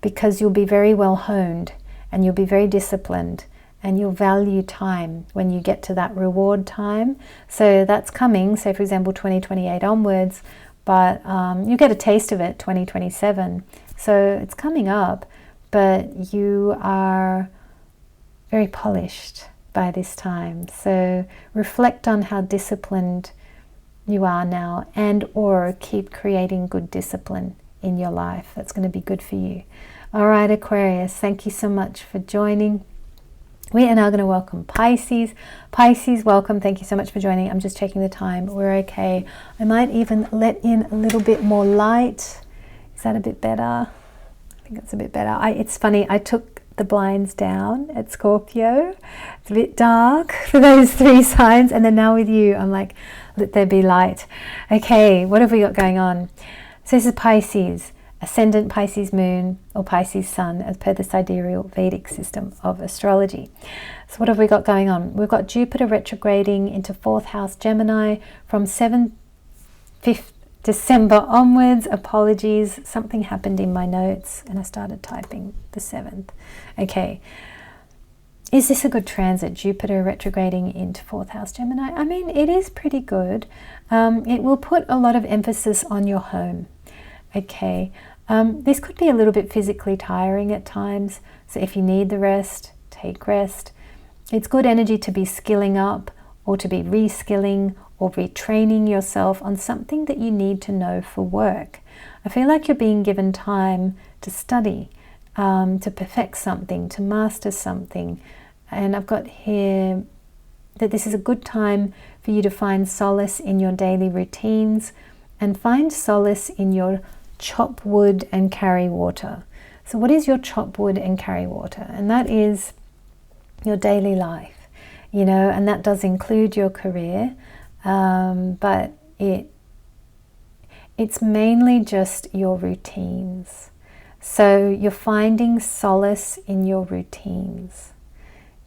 because you'll be very well honed and you'll be very disciplined and you'll value time when you get to that reward time. So that's coming, say for example 2028 onwards, but you get a taste of it 2027. So it's coming up, but you are very polished by this time. So reflect on how disciplined you are now, and or keep creating good discipline in your life. That's going to be good for you. All right, Aquarius, thank you so much for joining. We are now going to welcome Pisces. Pisces, welcome. Thank you so much for joining. I'm just checking the time. We're okay. I might even let in a little bit more light. Is that a bit better? I think that's a bit better. It's funny, I took the blinds down at Scorpio. It's a bit dark for those 3 signs. And then now with you, I'm like, let there be light. Okay, what have we got going on? So this is Pisces, ascendant Pisces moon or Pisces sun as per the sidereal Vedic system of astrology. So what have we got going on? We've got Jupiter retrograding into 4th house Gemini from 5th December onwards. Apologies, something happened in my notes and I started typing the 7th. Okay, is this a good transit? Jupiter retrograding into 4th house Gemini. I mean, it is pretty good. It will put a lot of emphasis on your home. Okay, this could be a little bit physically tiring at times. So if you need the rest, take rest. It's good energy to be skilling up or to be reskilling or retraining yourself on something that you need to know for work. I feel like you're being given time to study, to perfect something, to master something. And I've got here that this is a good time for you to find solace in your daily routines and find solace in your chop wood and carry water. So what is your chop wood and carry water? And that is your daily life, you know, and that does include your career, but it's mainly just your routines. So you're finding solace in your routines.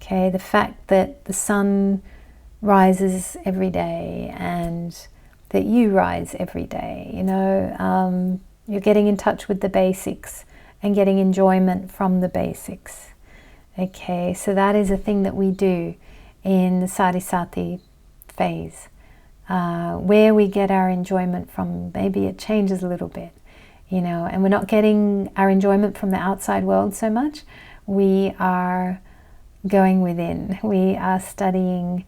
Okay, the fact that the sun rises every day and that you rise every day. You know, you're getting in touch with the basics and getting enjoyment from the basics. Okay, so that is a thing that we do in the Sadhisati phase, where we get our enjoyment from. Maybe it changes a little bit, you know, and we're not getting our enjoyment from the outside world so much. We are going within. We are studying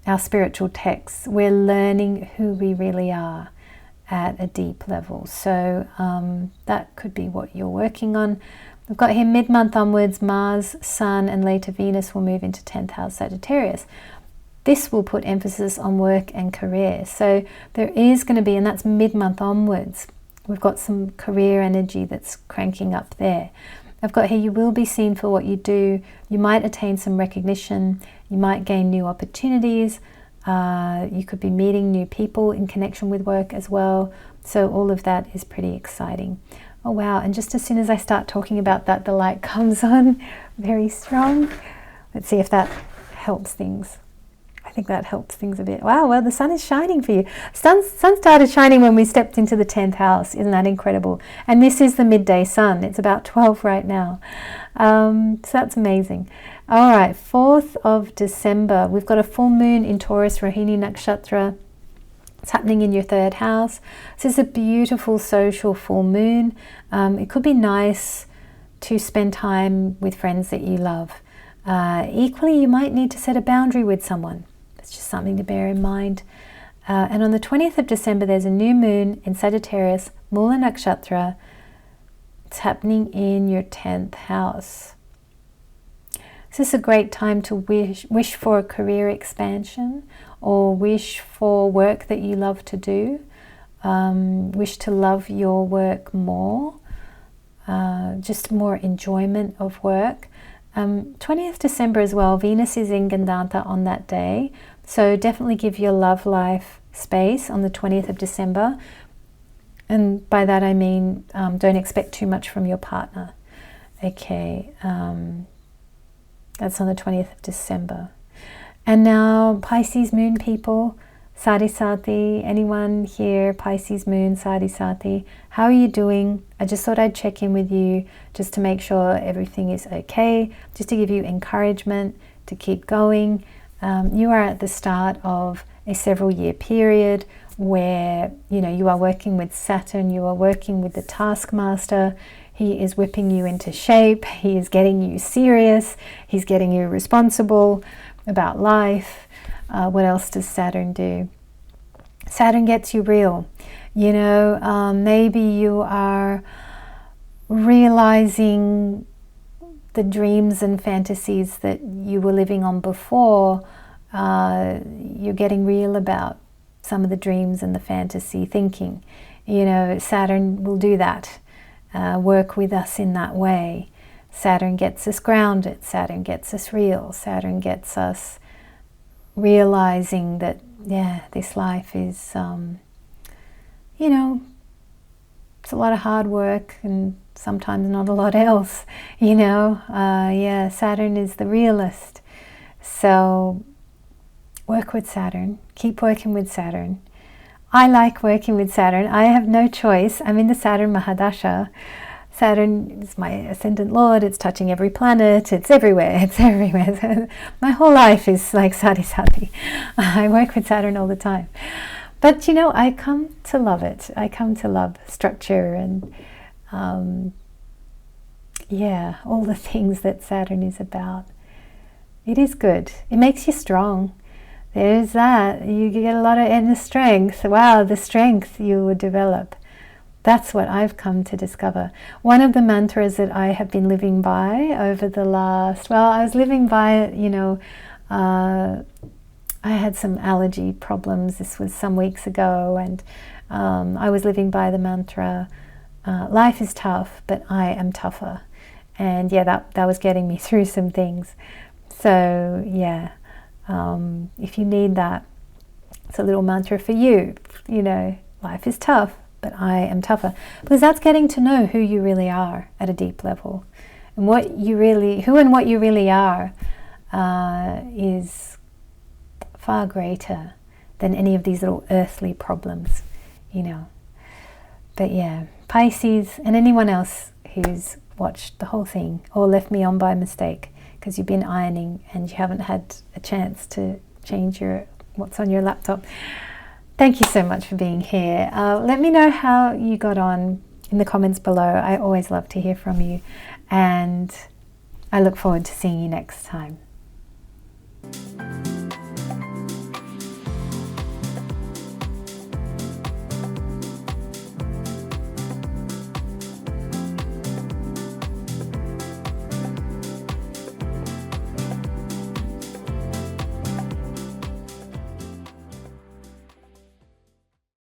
our spiritual texts. We're learning who we really are at a deep level. So that could be what you're working on. We've got here mid-month onwards, Mars, Sun, and later Venus will move into 10th house Sagittarius. This will put emphasis on work and career. So there is going to be, and that's mid-month onwards, we've got some career energy that's cranking up there. I've got here, you will be seen for what you do. You might attain some recognition. You might gain new opportunities. You could be meeting new people in connection with work as well. So all of that is pretty exciting. Oh wow, and just as soon as I start talking about that, the light comes on very strong. Let's see if that helps things. I think that helps things a bit. Wow, well, the sun is shining for you. Sun started shining when we stepped into the 10th house. Isn't that incredible? And this is the midday sun. It's about 12 right now. So that's amazing. All right, 4th of December. We've got a full moon in Taurus, Rohini Nakshatra. It's happening in your 3rd house. This is a beautiful social full moon. It could be nice to spend time with friends that you love. Equally, you might need to set a boundary with someone. It's just something to bear in mind. And on the 20th of December, there's a new moon in Sagittarius, Mula Nakshatra. It's happening in your 10th house. This is a great time to wish for a career expansion, or wish for work that you love to do. Wish to love your work more. Just more enjoyment of work. 20th December as well, Venus is in Gandanta on that day. So definitely give your love life space on the 20th of December. And by that I mean don't expect too much from your partner. Okay, that's on the 20th of December. And now Pisces moon people, Sadhisati, anyone here, Pisces moon, Sadhisati, how are you doing? I just thought I'd check in with you just to make sure everything is okay, just to give you encouragement to keep going. You are at the start of a several year period where, you know, you are working with Saturn, you are working with the taskmaster. He is whipping you into shape, he is getting you serious, he's getting you responsible about life. What else does Saturn do? Saturn gets you real. You know, maybe you are realizing the dreams and fantasies that you were living on before. You're getting real about some of the dreams and the fantasy thinking. You know, Saturn will do that, work with us in that way. Saturn gets us grounded, Saturn gets us real, Saturn gets us realizing that, yeah, this life is, you know, it's a lot of hard work and sometimes not a lot else, you know. Yeah, Saturn is the realist. So work with Saturn, keep working with Saturn. I like working with Saturn. I have no choice. I'm in the Saturn Mahadasha. Saturn is my ascendant lord. It's touching every planet. It's everywhere. It's everywhere. My whole life is like Sadhisati. I work with Saturn all the time. But, you know, I come to love it. I come to love structure and, yeah, all the things that Saturn is about. It is good. It makes you strong. There's that. You get a lot of inner strength. Wow, the strength you will develop. That's what I've come to discover. One of the mantras that I have been living by over the last, well, I was living by it, you know, I had some allergy problems. This was some weeks ago, and I was living by the mantra, life is tough, but I am tougher. And yeah, that was getting me through some things. So yeah, if you need that, it's a little mantra for you. You know, life is tough, but I am tougher. Because that's getting to know who you really are at a deep level. And what you really, who and what you really are is far greater than any of these little earthly problems, you know. But yeah, Pisces, and anyone else who's watched the whole thing or left me on by mistake because you've been ironing and you haven't had a chance to change what's on your laptop. Thank you so much for being here. Let me know how you got on in the comments below. I always love to hear from you, and I look forward to seeing you next time.